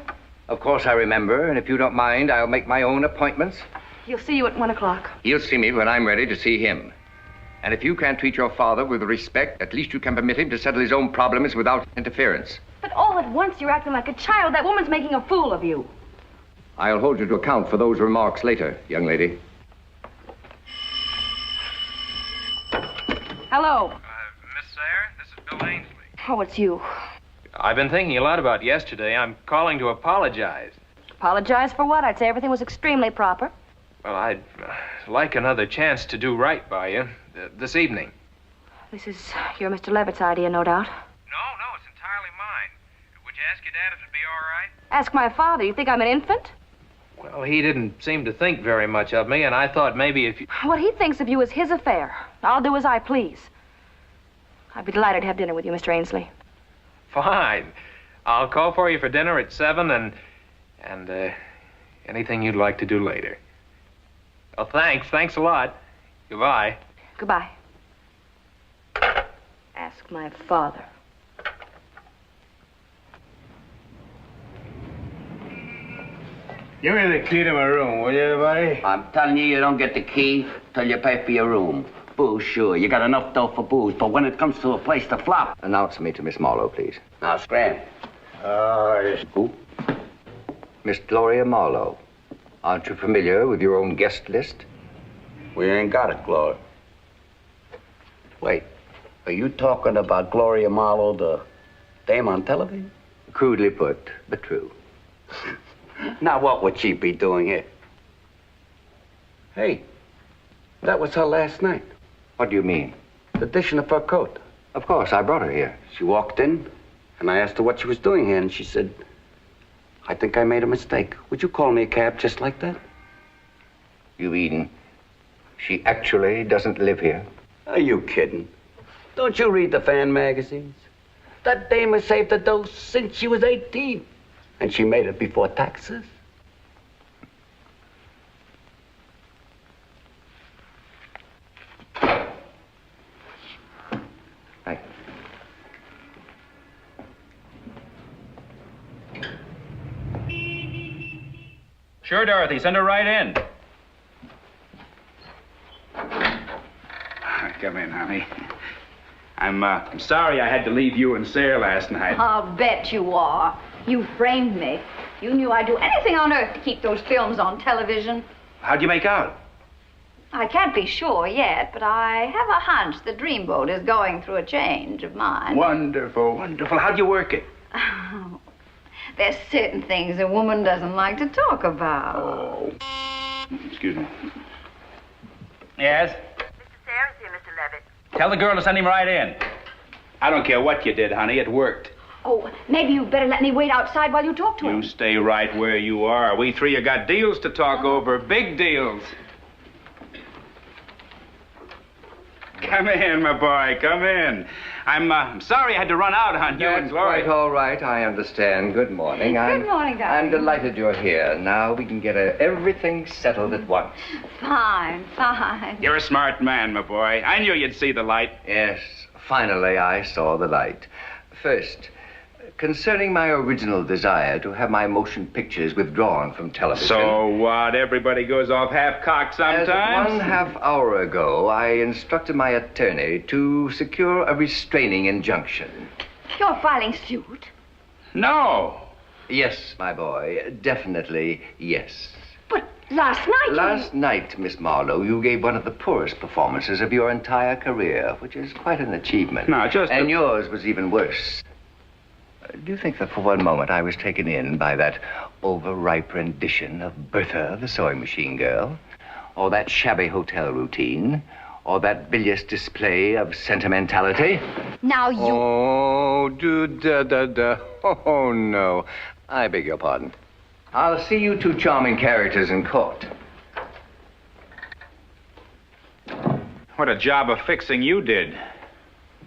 Of course I remember, and if you don't mind, I'll make my own appointments. He'll see you at 1 o'clock. He'll see me when I'm ready to see him. And if you can't treat your father with respect, at least you can permit him to settle his own problems without interference. But all at once you're acting like a child. That woman's making a fool of you. I'll hold you to account for those remarks later, young lady. Hello. Miss Sayre, this is Bill Ainsley. Oh, it's you. I've been thinking a lot about yesterday. I'm calling to apologize. Apologize for what? I'd say everything was extremely proper. Well, I'd like another chance to do right by you this evening. This is your Mr. Levitt's idea, no doubt. No, it's entirely mine. Would you ask your dad if it'd be all right? Ask my father. You think I'm an infant? Well, he didn't seem to think very much of me, and I thought maybe if you... What he thinks of you is his affair. I'll do as I please. I'd be delighted to have dinner with you, Mr. Ainsley. Fine. I'll call for you for dinner at 7 and anything you'd like to do later. Well, thanks. Thanks a lot. Goodbye. Goodbye. Ask my father. Give me the key to my room, will you, everybody? I'm telling you, you don't get the key till you pay for your room. Booze, sure. You got enough dough for booze, but when it comes to a place to flop... Announce me to Miss Marlowe, please. Now, scram. Who? Miss Gloria Marlowe. Aren't you familiar with your own guest list? We ain't got it, Gloria. Wait, are you talking about Gloria Marlowe, the dame on television? Crudely put, but true. Now, what would she be doing here? Hey, that was her last night. What do you mean? The dishing of her coat. Of course, I brought her here. She walked in, and I asked her what she was doing here, and she said, I think I made a mistake. Would you call me a cab just like that? You mean she actually doesn't live here? Are you kidding? Don't you read the fan magazines? That dame has saved the dough since she was 18. And she made it before taxes. Hi. Sure, Dorothy. Send her right in. Come in, honey. I'm sorry I had to leave you and Sayre last night. I'll bet you are. You framed me. You knew I'd do anything on earth to keep those films on television. How'd you make out? I can't be sure yet, but I have a hunch the Dreamboat is going through a change of mind. Wonderful, wonderful. How'd you work it? Oh, there's certain things a woman doesn't like to talk about. Oh. Excuse me. Yes? Mr. Sayre is here, Mr. Levitt. Tell the girl to send him right in. I don't care what you did, honey. It worked. Oh, maybe you'd better let me wait outside while you talk to him. You stay right where you are. We three have got deals to talk over. Big deals. Come in, my boy. Come in. I'm sorry I had to run out on you and That's Gloria. quite all right. I understand. Good morning. Good morning, darling. I'm delighted you're here. Now we can get everything settled at once. Fine, fine. You're a smart man, my boy. I knew you'd see the light. Yes, finally I saw the light. First, concerning my original desire to have my motion pictures withdrawn from television. So what? Everybody goes off half-cocked sometimes. As 1/2 hour ago, I instructed my attorney to secure a restraining injunction. You're filing suit? No. Yes, my boy, definitely yes. But last night Last night, Miss Marlowe, you gave one of the poorest performances of your entire career, which is quite an achievement. No, just... And yours was even worse. Do you think that for one moment I was taken in by that overripe rendition of Bertha, the sewing machine girl? Or that shabby hotel routine? or that bilious display of sentimentality. Now you... Oh, da. Oh, no. I beg your pardon. I'll see you two charming characters in court. What a job of fixing you did.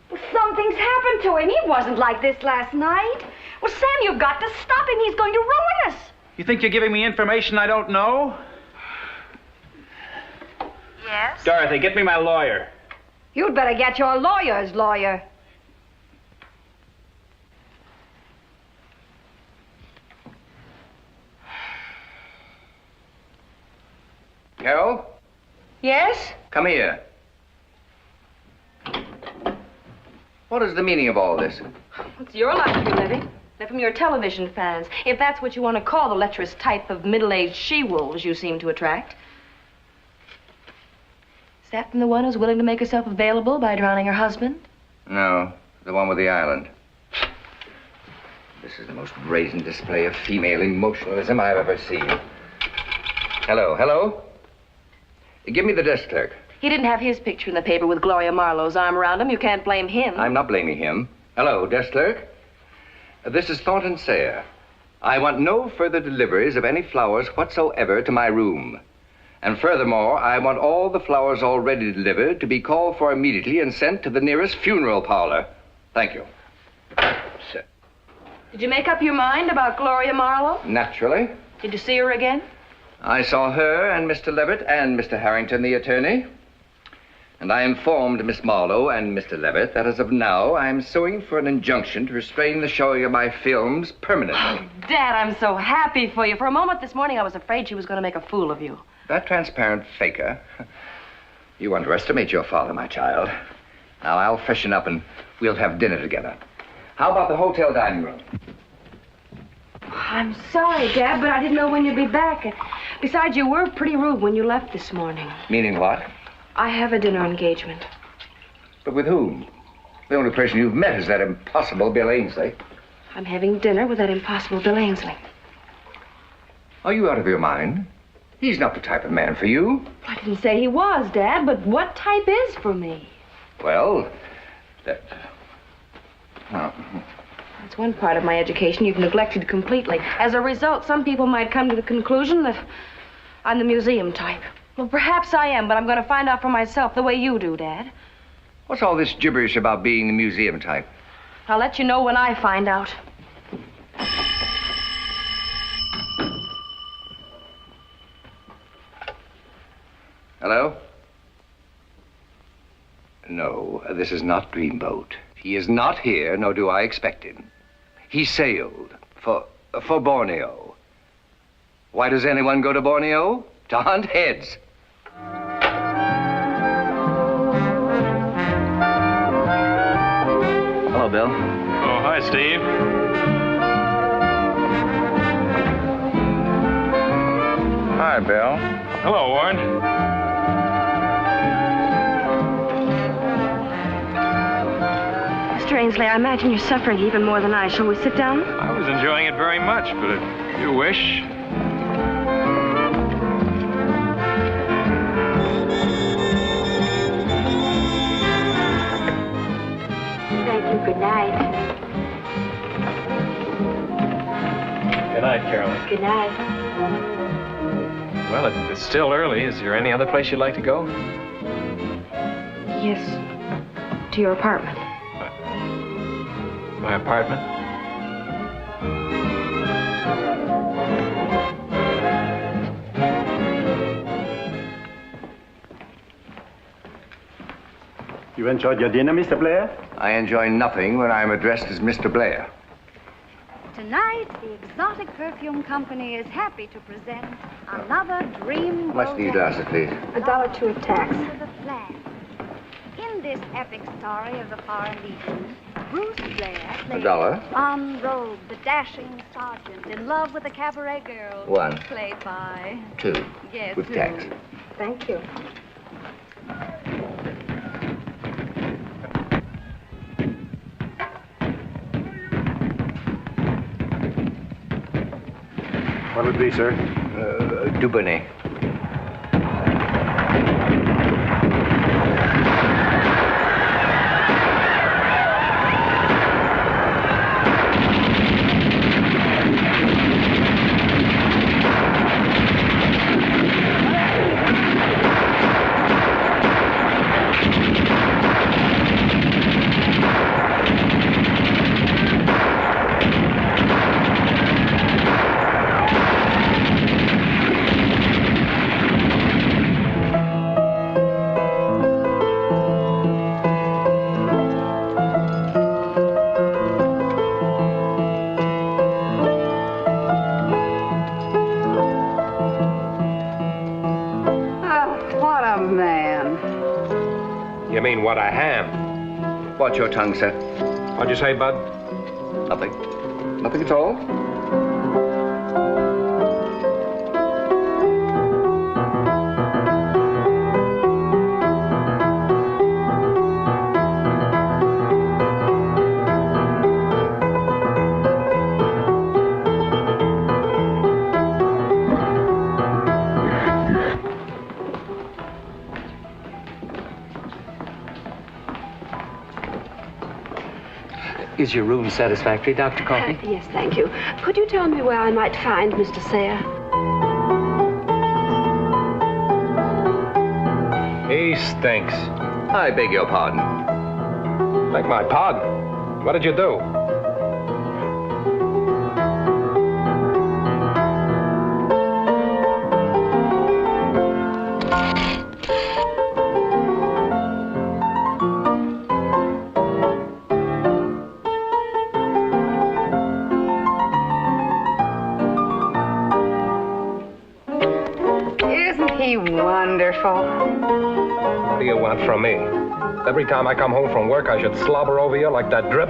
Something's happened to him. He wasn't like this last night. Well, Sam, you've got to stop him. He's going to ruin us. You think you're giving me information I don't know? Yes? Dorothy, get me my lawyer. You'd better get your lawyer's lawyer. Carol, Yes? come here. What is the meaning of all this? It's your life you're living. They're from your television fans, if that's what you want to call the lecherous type of middle-aged she-wolves you seem to attract. Is that from the one who's willing to make herself available by drowning her husband? No, the one with the island. This is the most brazen display of female emotionalism I've ever seen. Hello? Give me the desk clerk. He didn't have his picture in the paper with Gloria Marlowe's arm around him. You can't blame him. I'm not blaming him. Hello, desk clerk. This is Thornton Sayre. I want no further deliveries of any flowers whatsoever to my room. And furthermore, I want all the flowers already delivered to be called for immediately and sent to the nearest funeral parlor. Thank you. Sir. Did you make up your mind about Gloria Marlowe? Naturally. Did you see her again? I saw her and Mr. Levitt and Mr. Harrington, the attorney. And I informed Miss Marlowe and Mr. Levitt that as of now, I am suing for an injunction to restrain the showing of my films permanently. Oh, Dad, I'm so happy for you. For a moment this morning, I was afraid she was going to make a fool of you. That transparent faker. You underestimate your father, my child. Now, I'll freshen up and we'll have dinner together. How about the hotel dining room? I'm sorry, Dad, but I didn't know when you'd be back. And besides, you were pretty rude when you left this morning. Meaning what? I have a dinner engagement. But with whom? The only person you've met is that impossible Bill Ainsley. I'm having dinner with that impossible Bill Ainsley. Are you out of your mind? He's not the type of man for you. I didn't say he was, Dad, but what type is for me? Well, that... Well, that's one part of my education you've neglected completely. As a result, some people might come to the conclusion that I'm the museum type. Well, perhaps I am, but I'm going to find out for myself the way you do, Dad. what's all this gibberish about being the museum type? I'll let you know when I find out. Hello? No, this is not Dreamboat. He is not here, nor do I expect him. He sailed for Borneo. Why does anyone go to Borneo? To hunt heads. Hello, Bill. Oh, hi, Steve. Hi, Bill. Hello, Warren. Mr. Ainsley, I imagine you're suffering even more than I. Shall we sit down? I was enjoying it very much, but if you wish. Thank you. Good night. Good night, Carolyn. Good night. Well, it's still early. Is there any other place you'd like to go? Yes. To your apartment. My apartment? You enjoyed your dinner, Mr. Blair? I enjoy nothing when I'm addressed as Mr. Blair. Tonight, the Exotic Perfume Company is happy to present another Dreamboat. How much these glasses, please? $1.02 a tax. The flag. In this epic story of the Foreign Legion, Bruce Blair plays $1. unrobed, the dashing sergeant in love with a cabaret girl. One. Played by... 2. Yes, With 2. tax. Thank you. What would be, sir? what I am. Watch your tongue, sir. What'd you say, Bud? Nothing. Nothing at all. Is your room satisfactory, Dr. Coffey? Yes, thank you. Could you tell me where I might find Mr. Sayre? He stinks. I beg your pardon. Beg my pardon? What did you do? Wonderful. What do you want from me? Every time I come home from work, I should slobber over you like that drip?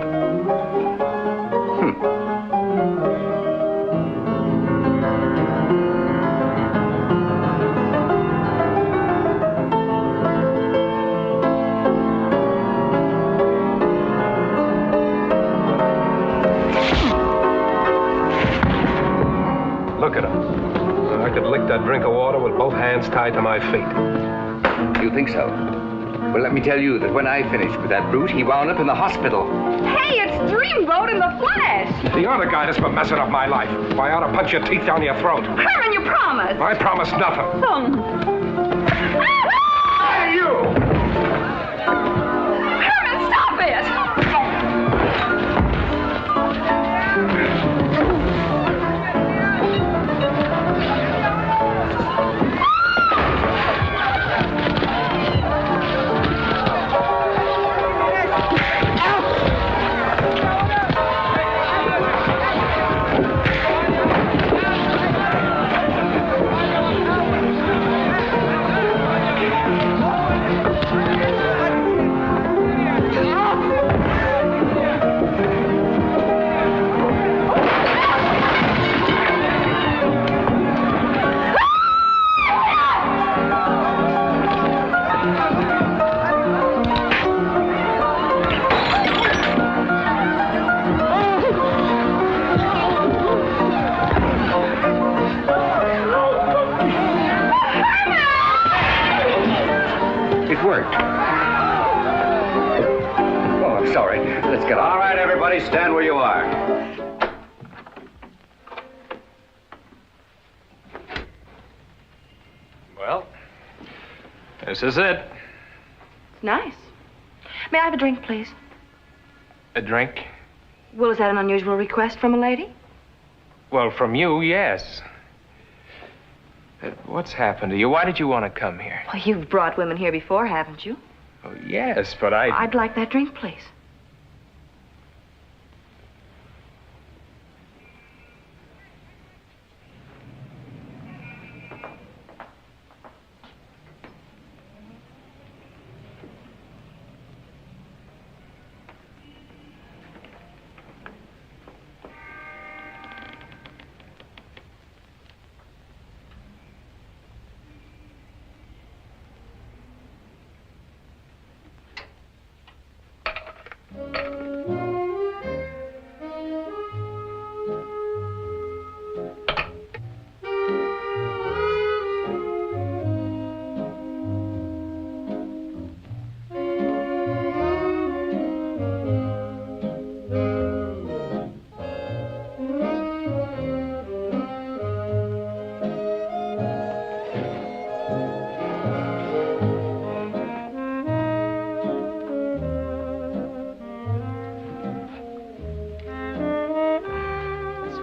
Look at him. I could lick that drink of water with both hands tied to my feet. You think so? Well, let me tell you that when I finished with that brute, he wound up in the hospital. Hey, it's Dreamboat in the flesh. You're the guy that's been messing up my life. Why, I ought to punch your teeth down your throat. Herman, you promised. I promised nothing. Hey, you! Herman, stop it! Stand where you are. Well, this is it. It's nice. May I have a drink, please? A drink? Well, is that an unusual request from a lady? Well, from you, yes. What's happened to you? Why did you want to come here? Well, you've brought women here before, haven't you? Oh, yes, but I'd like that drink, please.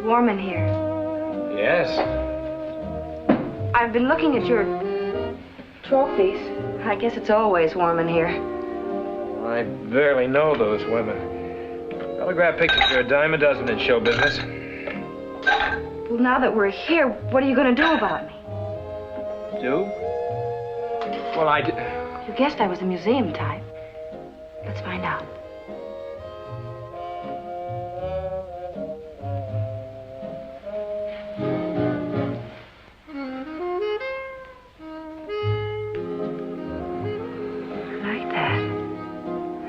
Warm in here. Yes. I've been looking at your trophies. I guess it's always warm in here. I barely know those women. Autograph pictures are a dime a dozen in show business. Well, now that we're here, what are you going to do about me? Do? Well, You guessed I was a museum type. Let's find out.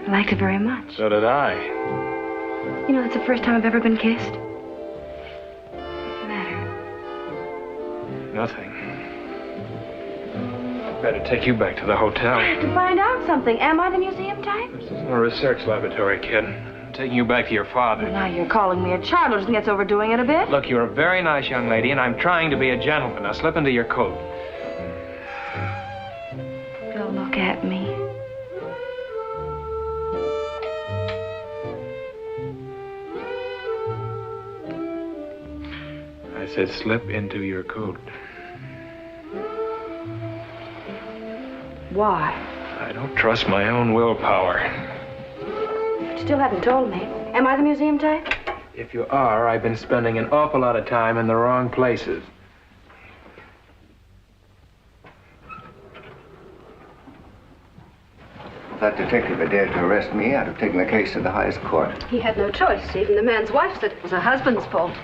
I liked it very much. So did I. You know, that's the first time I've ever been kissed. What's the matter? Nothing. Better take you back to the hotel. I have to find out something. Am I the museum type? This isn't a research laboratory, kid. I'm taking you back to your father. Now you're calling me a child. Don't you think that's overdoing it a bit? Look, you're a very nice young lady, and I'm trying to be a gentleman. Now slip into your coat. Don't look at me. I said slip into your coat. Why? I don't trust my own willpower. But you still haven't told me. Am I the museum type? If you are, I've been spending an awful lot of time in the wrong places. If that detective had dared to arrest me, I'd have taken the case to the highest court. He had no choice. Even the man's wife said it was her husband's fault.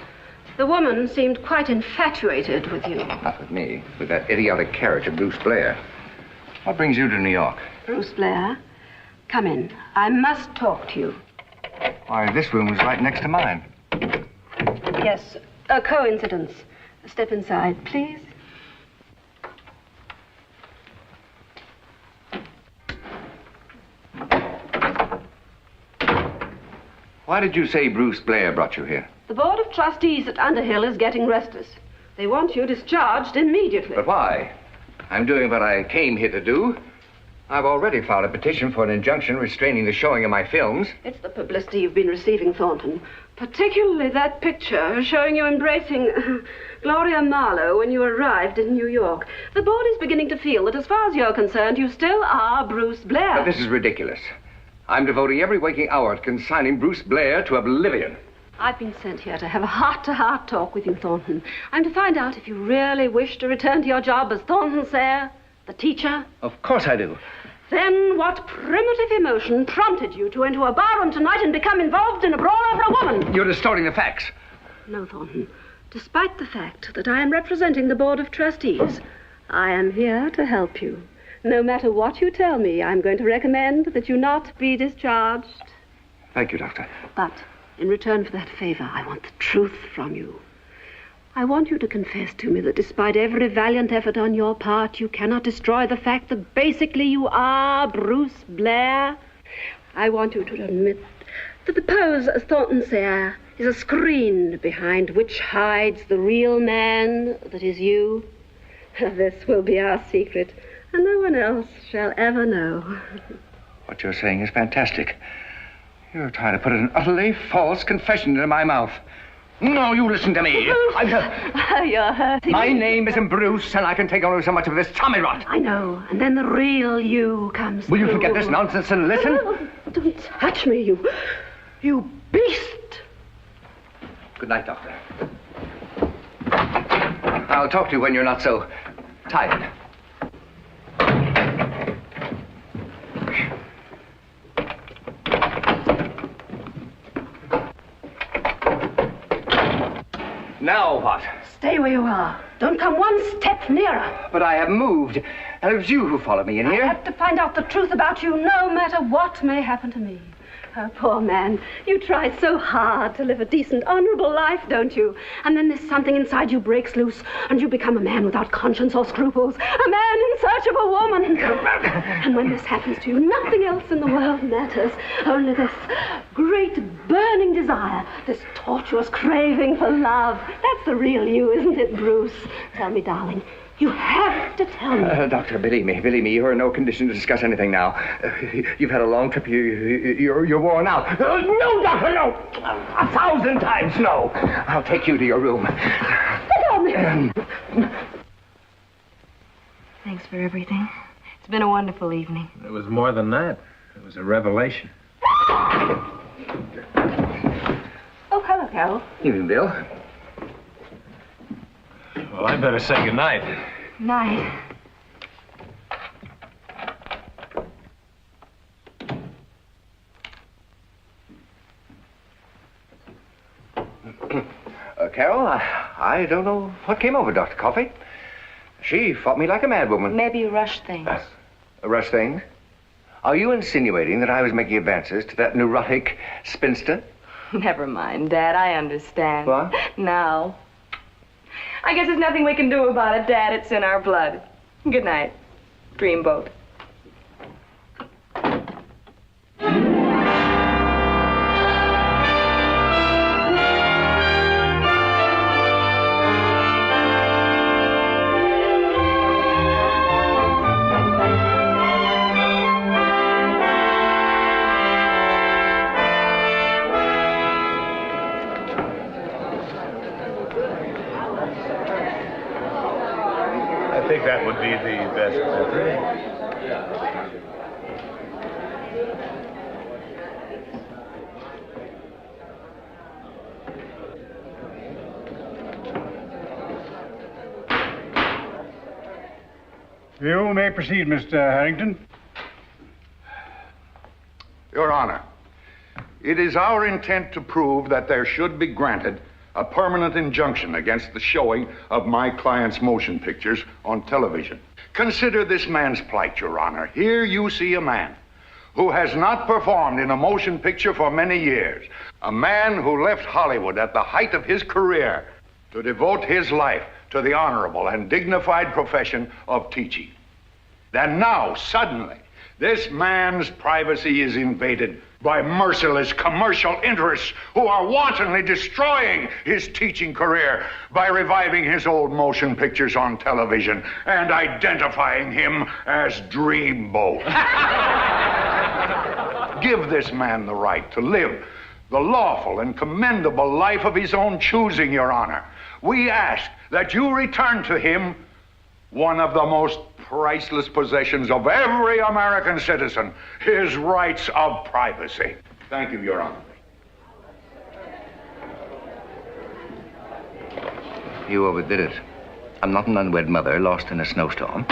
The woman seemed quite infatuated with you. Not with me, with that idiotic character, Bruce Blair. What brings you to New York? Bruce Blair, come in. I must talk to you. Why, this room is right next to mine. Yes, a coincidence. Step inside, please. Why did you say Bruce Blair brought you here? The Board of Trustees at Underhill is getting restless. They want you discharged immediately. But why? I'm doing what I came here to do. I've already filed a petition for an injunction restraining the showing of my films. It's the publicity you've been receiving, Thornton. Particularly that picture showing you embracing Gloria Marlowe when you arrived in New York. The board is beginning to feel that as far as you're concerned, you still are Bruce Blair. But this is ridiculous. I'm devoting every waking hour to consigning Bruce Blair to oblivion. I've been sent here to have a heart-to-heart talk with you, Thornton. I'm to find out if you really wish to return to your job as Thornton Sayre, the teacher. Of course I do. Then what primitive emotion prompted you to enter a barroom tonight and become involved in a brawl over a woman? You're distorting the facts. No, Thornton. Despite the fact that I am representing the Board of Trustees, I am here to help you. No matter what you tell me, I'm going to recommend that you not be discharged. Thank you, Doctor. But in return for that favor, I want the truth from you. I want you to confess to me that despite every valiant effort on your part, you cannot destroy the fact that basically you are Bruce Blair. I want you to admit that the pose as Thornton Sayre is a screen behind which hides the real man that is you. This will be our secret, and no one else shall ever know. What you're saying is fantastic. You're trying to put an utterly false confession into my mouth. No, you listen to me. You're hurting My me. name isn't Bruce, and I can take only so much of this tommy rot. I know, and then the real you comes Will you through. forget this nonsense and listen? Don't touch me, you beast. Good night, Doctor. I'll talk to you when you're not so tired. Now what? Stay where you are. Don't come one step nearer. But I have moved, and it was you who followed me in here. I have to find out the truth about you, no matter what may happen to me. Oh, poor man. You try so hard to live a decent, honorable life, don't you? And then there's something inside you breaks loose, and you become a man without conscience or scruples. A man in search of a woman. And when this happens to you, nothing else in the world matters. Only this great burning desire, this tortuous craving for love. That's the real you, isn't it, Bruce? Tell me, darling. You have to tell me. Doctor, believe me, you're in no condition to discuss anything now. You've had a long trip. You're worn out. No, Doctor, no! 1,000 times no! I'll take you to your room. Thanks for everything. It's been a wonderful evening. It was more than that. It was a revelation. Oh, hello, Carol. Evening, Bill. Well, I better say goodnight. Night. Carol, I don't know what came over Dr. Coffey. She fought me like a madwoman. Maybe you rushed things. Rush things? Are you insinuating that I was making advances to that neurotic spinster? Never mind, Dad. I understand. What? Now. I guess there's nothing we can do about it, Dad. It's in our blood. Good night, Dreamboat. I think that would be the best method. You may proceed, Mr. Harrington. Your Honor, it is our intent to prove that there should be granted a permanent injunction against the showing of my client's motion pictures on television. Consider this man's plight, Your Honor. Here you see a man who has not performed in a motion picture for many years. A man who left Hollywood at the height of his career to devote his life to the honorable and dignified profession of teaching. Then now, suddenly, this man's privacy is invaded by merciless commercial interests who are wantonly destroying his teaching career by reviving his old motion pictures on television and identifying him as Dreamboat. Give this man the right to live the lawful and commendable life of his own choosing, Your Honor. We ask that you return to him one of the most priceless possessions of every American citizen, his rights of privacy. Thank you, Your Honor. You overdid it. I'm not an unwed mother lost in a snowstorm.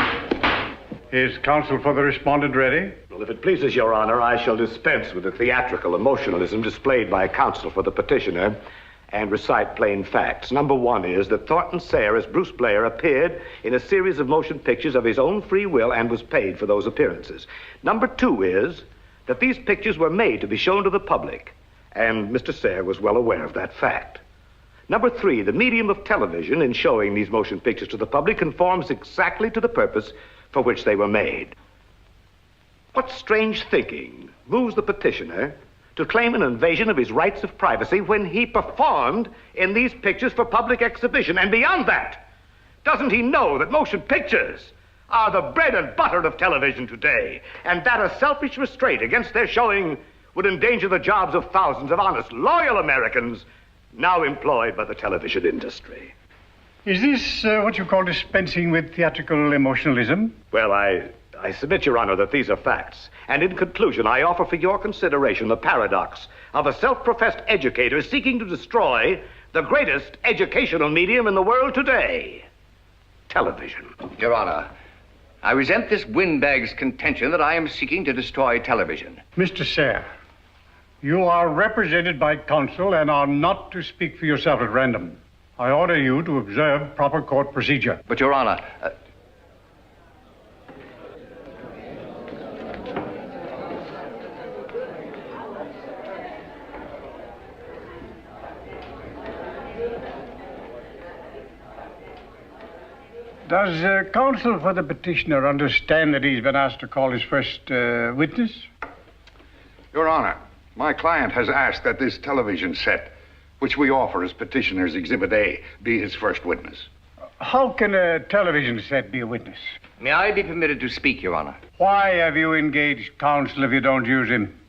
Is counsel for the respondent ready? Well, if it pleases Your Honor, I shall dispense with the theatrical emotionalism displayed by counsel for the petitioner and recite plain facts. Number one is that Thornton Sayre as Bruce Blair appeared in a series of motion pictures of his own free will and was paid for those appearances. Number two is that these pictures were made to be shown to the public, and Mr. Sayre was well aware of that fact. Number three, the medium of television in showing these motion pictures to the public conforms exactly to the purpose for which they were made. What strange thinking moves the petitioner to claim an invasion of his rights of privacy when he performed in these pictures for public exhibition? And beyond that, doesn't he know that motion pictures are the bread and butter of television today, and that a selfish restraint against their showing would endanger the jobs of thousands of honest, loyal Americans now employed by the television industry? Is this what you call dispensing with theatrical emotionalism? Well, I submit, Your Honor, that these are facts. And in conclusion, I offer for your consideration the paradox of a self-professed educator seeking to destroy the greatest educational medium in the world today, television. Your Honor, I resent this windbag's contention that I am seeking to destroy television. Mr. Sayre, you are represented by counsel and are not to speak for yourself at random. I order you to observe proper court procedure. But, Your Honor... Does counsel for the petitioner understand that he's been asked to call his first witness? Your Honor, my client has asked that this television set, which we offer as petitioner's Exhibit A, be his first witness. How can a television set be a witness? May I be permitted to speak, Your Honor? Why have you engaged counsel if you don't use him?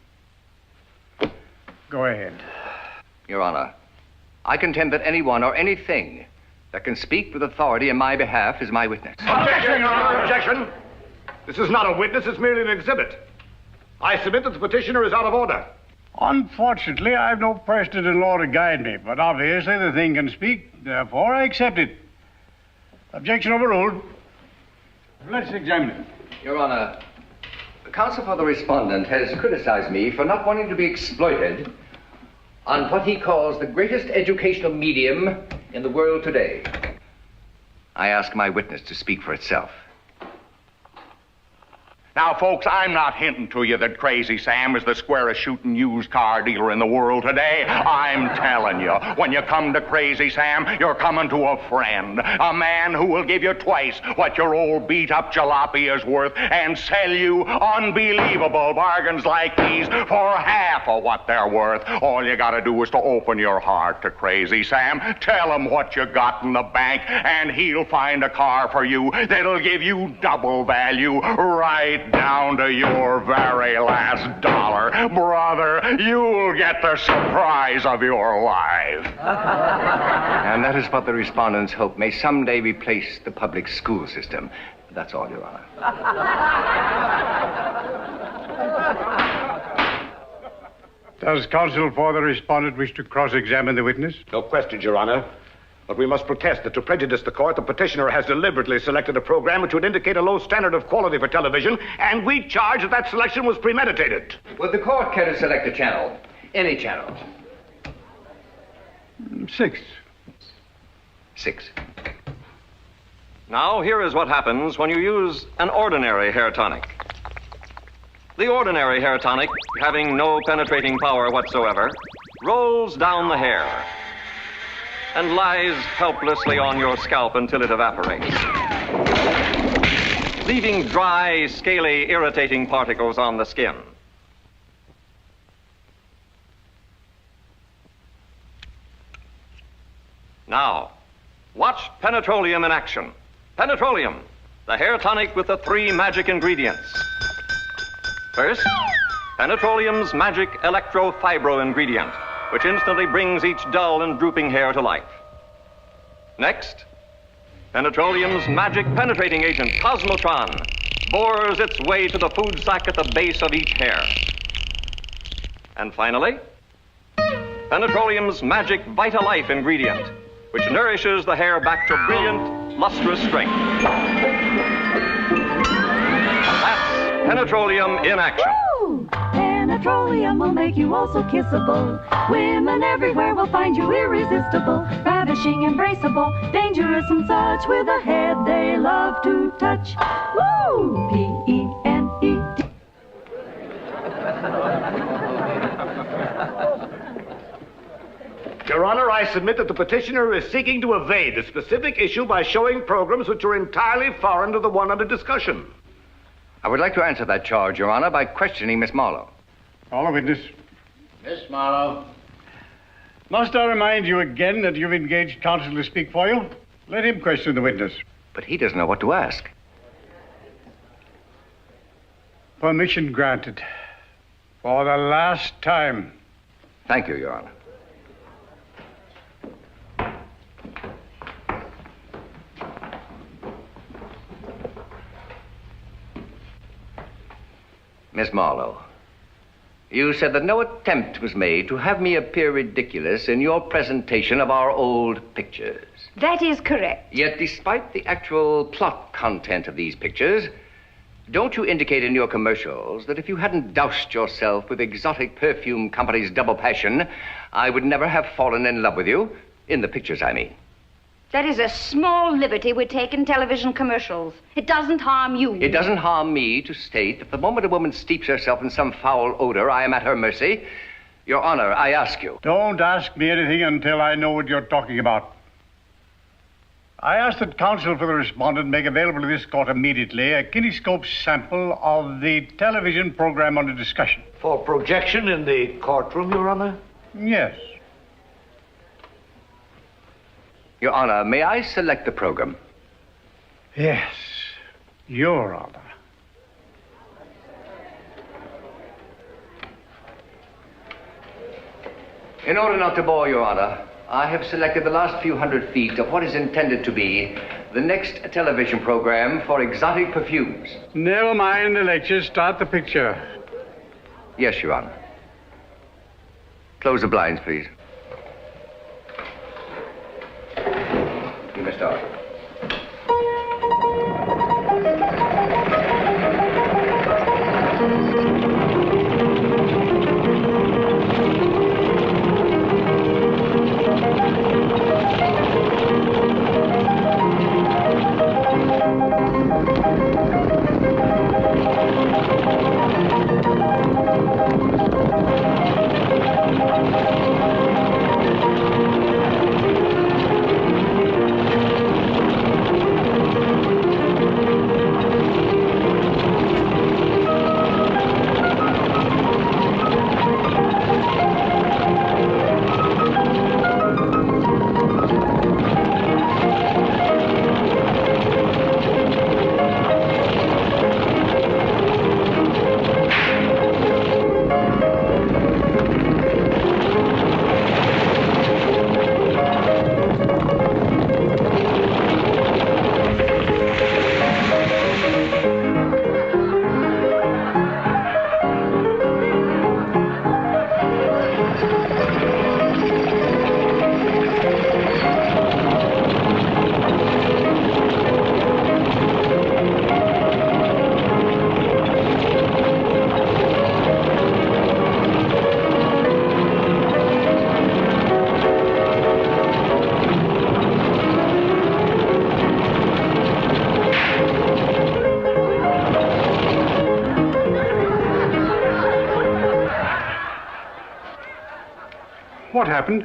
Go ahead. Your Honor, I contend that anyone or anything that can speak with authority in my behalf is my witness. Objection, Your Honor, objection! This is not a witness, it's merely an exhibit. I submit that the petitioner is out of order. Unfortunately, I have no precedent in law to guide me, but obviously the thing can speak, therefore I accept it. Objection overruled. Let's examine it. Your Honor, the counsel for the respondent has criticized me for not wanting to be exploited on what he calls the greatest educational medium in the world today. I ask my witness to speak for itself. Now, folks, I'm not hinting to you that Crazy Sam is the squarest shooting used car dealer in the world today. I'm telling you, when you come to Crazy Sam, you're coming to a friend, a man who will give you twice what your old beat-up jalopy is worth and sell you unbelievable bargains like these for half of what they're worth. All you gotta do is to open your heart to Crazy Sam, tell him what you got in the bank, and he'll find a car for you that'll give you double value right down to your very last dollar. Brother, you'll get the surprise of your life. And that is what the respondents hope may someday replace the public school system. That's all, Your Honor. Does counsel for the respondent wish to cross-examine the witness? No question, Your Honor. But we must protest that to prejudice the court, the petitioner has deliberately selected a program which would indicate a low standard of quality for television, and we charge that that selection was premeditated. Would the court care to select a channel? Any channel? 6. 6. Now, here is what happens when you use an ordinary hair tonic. The ordinary hair tonic, having no penetrating power whatsoever, rolls down the hair and lies helplessly on your scalp until it evaporates, leaving dry, scaly, irritating particles on the skin. Now, watch Penetroleum in action. Penetroleum, the hair tonic with the 3 magic ingredients. First, Penetroleum's magic electro-fibro ingredient, which instantly brings each dull and drooping hair to life. Next, Penetroleum's magic penetrating agent, Cosmotron, bores its way to the food sac at the base of each hair. And finally, Penetroleum's magic Vitalife ingredient, which nourishes the hair back to brilliant, lustrous strength. That's Penetroleum in action. Penetroleum will make you also kissable. Women everywhere will find you irresistible, ravishing, embraceable, dangerous and such, with a head they love to touch. Woo! P-E-N-E-T. Your Honor, I submit that the petitioner is seeking to evade the specific issue by showing programs which are entirely foreign to the one under discussion. I would like to answer that charge, Your Honor, by questioning Miss Marlowe. Call a witness. Miss Marlowe. Must I remind you again that you've engaged counsel to speak for you? Let him question the witness. But he doesn't know what to ask. Permission granted. For the last time. Thank you, Your Honor. Miss Marlowe, you said that no attempt was made to have me appear ridiculous in your presentation of our old pictures. That is correct. Yet, despite the actual plot content of these pictures, don't you indicate in your commercials that if you hadn't doused yourself with exotic perfume company's double passion, I would never have fallen in love with you? In the pictures, I mean. That is a small liberty we take in television commercials. It doesn't harm you. It doesn't harm me to state that the moment a woman steeps herself in some foul odor, I am at her mercy. Your Honor, I ask you. Don't ask me anything until I know what you're talking about. I ask that counsel for the respondent make available to this court immediately a kinescope sample of the television program under discussion. For projection in the courtroom, Your Honor? Yes. Your Honor, may I select the program? Yes, Your Honor. In order not to bore Your Honor, I have selected the last few hundred feet of what is intended to be the next television program for exotic perfumes. Never mind the lecture. Start the picture. Yes, Your Honor. Close the blinds, please. You may start. happened?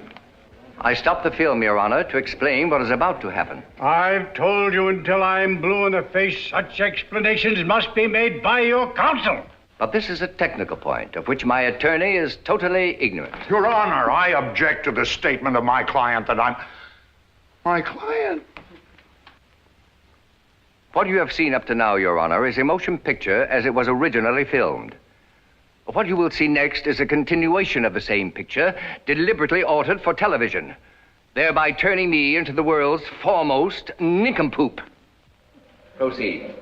I stopped the film, Your Honor, to explain what is about to happen. I've told you until I'm blue in the face, such explanations must be made by your counsel. But this is a technical point of which my attorney is totally ignorant. Your Honor, I object to the statement of my client that I'm... My client? What you have seen up to now, Your Honor, is a motion picture as it was originally filmed. What you will see next is a continuation of the same picture, deliberately altered for television, thereby turning me into the world's foremost nincompoop. Proceed.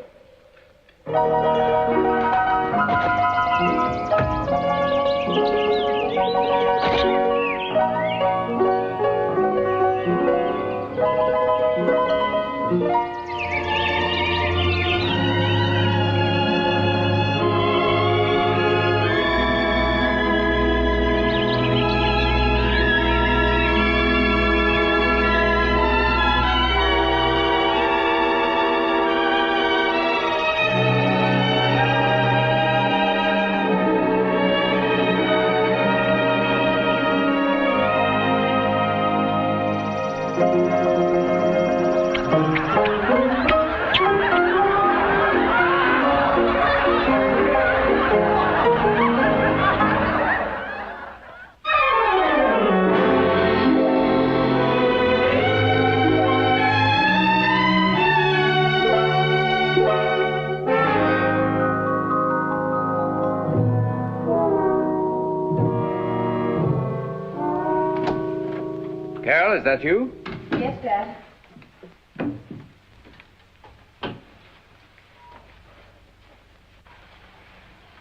Carol, is that you? Yes, Dad.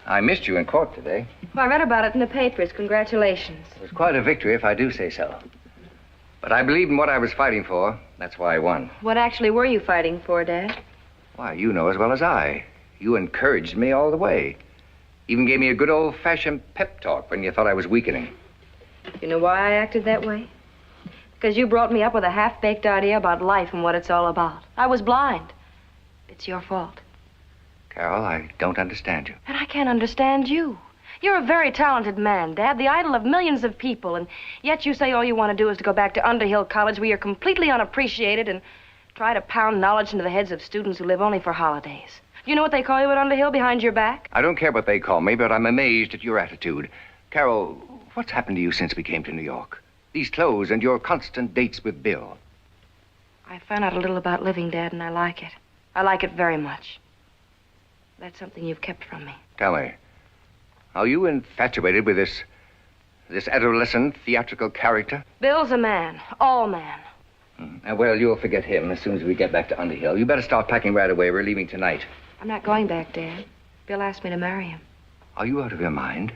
I missed you in court today. Well, I read about it in the papers. Congratulations. It was quite a victory, if I do say so. But I believed in what I was fighting for. That's why I won. What actually were you fighting for, Dad? Why, you know as well as I. You encouraged me all the way. Even gave me a good old-fashioned pep talk when you thought I was weakening. You know why I acted that way? Because you brought me up with a half-baked idea about life and what it's all about. I was blind. It's your fault. Carol, I don't understand you. And I can't understand you. You're a very talented man, Dad, the idol of millions of people, and yet you say all you want to do is to go back to Underhill College where you're completely unappreciated and try to pound knowledge into the heads of students who live only for holidays. You know what they call you at Underhill behind your back? I don't care what they call me, but I'm amazed at your attitude. Carol, what's happened to you since we came to New York? These clothes and your constant dates with Bill. I found out a little about living, Dad, and I like it. I like it very much. That's something you've kept from me. Tell me, are you infatuated with this adolescent theatrical character? Bill's a man, all man. Well, you'll forget him as soon as we get back to Underhill. You better start packing right away. We're leaving tonight. I'm not going back, Dad. Bill asked me to marry him. Are you out of your mind?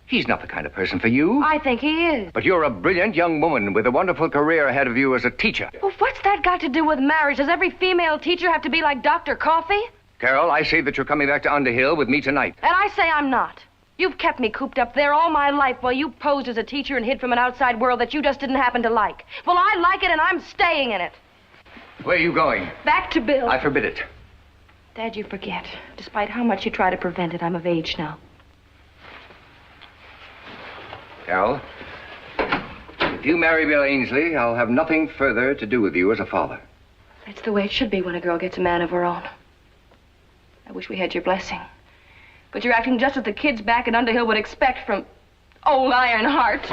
He's not the kind of person for you. I think he is. But you're a brilliant young woman with a wonderful career ahead of you as a teacher. Well, what's that got to do with marriage? Does every female teacher have to be like Dr. Coffee? Carol, I say that you're coming back to Underhill with me tonight. And I say I'm not. You've kept me cooped up there all my life while you posed as a teacher and hid from an outside world that you just didn't happen to like. Well, I like it and I'm staying in it. Where are you going? Back to Bill. I forbid it. Dad, you forget. Despite how much you try to prevent it, I'm of age now. Carol, if you marry Bill Ainsley, I'll have nothing further to do with you as a father. That's the way it should be when a girl gets a man of her own. I wish we had your blessing. But you're acting just as the kids back at Underhill would expect from old Ironheart.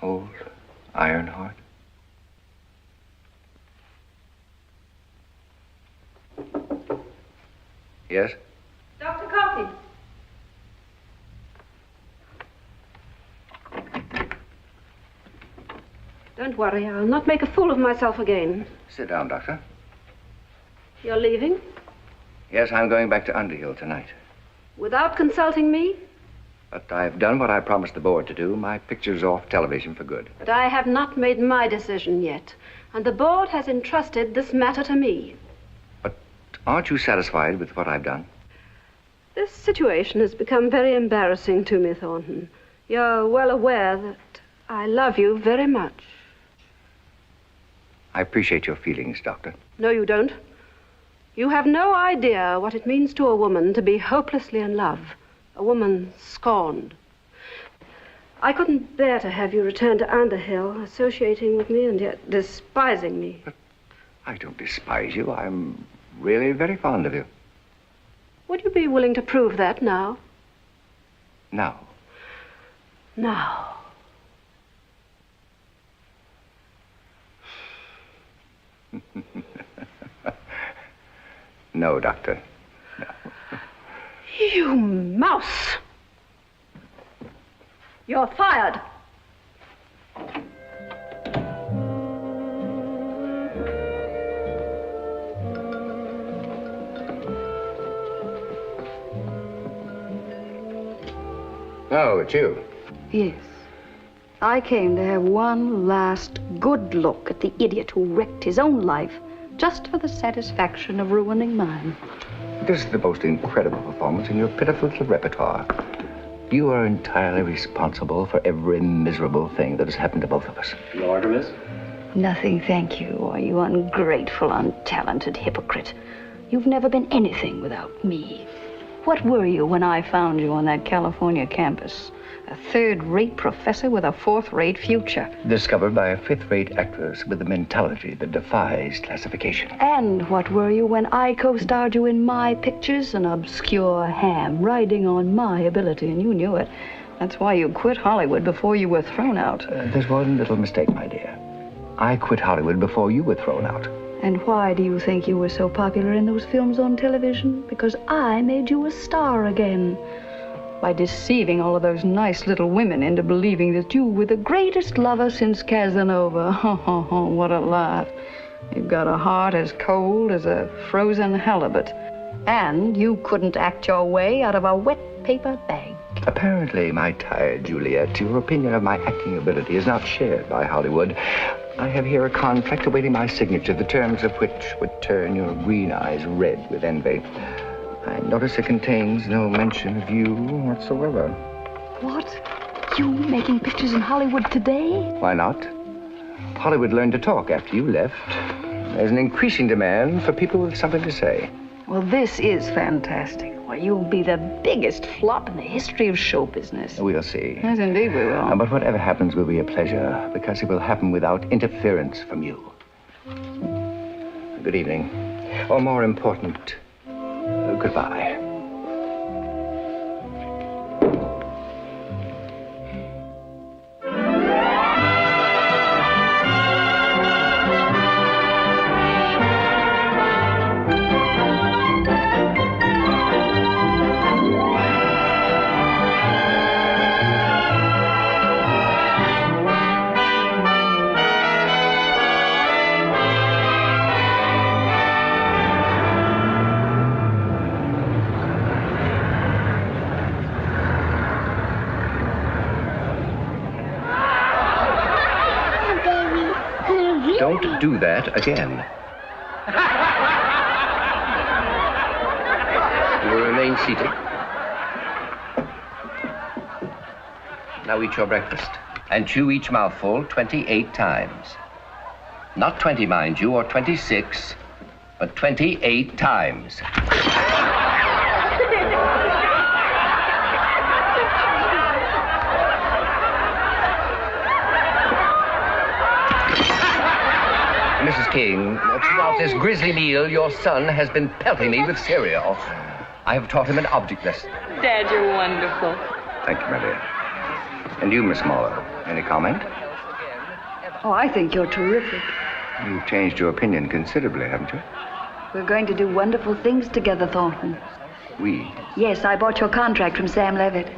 Old Ironheart? Yes? Dr. Coffey. Don't worry, I'll not make a fool of myself again. Sit down, Doctor. You're leaving? Yes, I'm going back to Underhill tonight. Without consulting me? But I've done what I promised the board to do. My picture's off television for good. But I have not made my decision yet. And the board has entrusted this matter to me. Aren't you satisfied with what I've done? This situation has become very embarrassing to me, Thornton. You're well aware that I love you very much. I appreciate your feelings, Doctor. No, you don't. You have no idea what it means to a woman to be hopelessly in love. A woman scorned. I couldn't bear to have you return to Underhill, associating with me and yet despising me. But I don't despise you. I'm really very fond of you. Would you be willing to prove that now? Now. Now. No, Doctor. No. You mouse! You're fired. Oh, it's you. Yes. I came to have one last good look at the idiot who wrecked his own life just for the satisfaction of ruining mine. This is the most incredible performance in your pitiful little repertoire. You are entirely responsible for every miserable thing that has happened to both of us. Your order, miss? Nothing, thank you, or you ungrateful, untalented hypocrite. You've never been anything without me. What were you when I found you on that California campus? A third-rate professor with a fourth-rate future. Discovered by a fifth-rate actress with a mentality that defies classification. And what were you when I co-starred you in my pictures? An obscure ham riding on my ability, and you knew it. That's why you quit Hollywood before you were thrown out. There's one little mistake, my dear. I quit Hollywood before you were thrown out. And why do you think you were so popular in those films on television? Because I made you a star again. By deceiving all of those nice little women into believing that you were the greatest lover since Casanova. Oh, what a laugh. You've got a heart as cold as a frozen halibut. And you couldn't act your way out of a wet paper bag. Apparently, my tired Juliet, your opinion of my acting ability is not shared by Hollywood. I have here a contract awaiting my signature, the terms of which would turn your green eyes red with envy. I notice it contains no mention of you whatsoever. What? You making pictures in Hollywood today? Why not? Hollywood learned to talk after you left. There's an increasing demand for people with something to say. Well, this is fantastic. Why, you'll be the biggest flop in the history of show business. We'll see. Yes, indeed we will. But whatever happens will be a pleasure, because it will happen without interference from you. Good evening. Or more important, goodbye. Don't do that again. You will remain seated. Now eat your breakfast. And chew each mouthful 28 times. Not 20, mind you, or 26, but 28 times. Mrs. King, throughout this grisly meal, your son has been pelting me with cereal. I have taught him an object lesson. Dad, you're wonderful. Thank you, my dear. And you, Miss Marlowe, any comment? Oh, I think you're terrific. You've changed your opinion considerably, haven't you? We're going to do wonderful things together, Thornton. We? Yes, I bought your contract from Sam Levitt.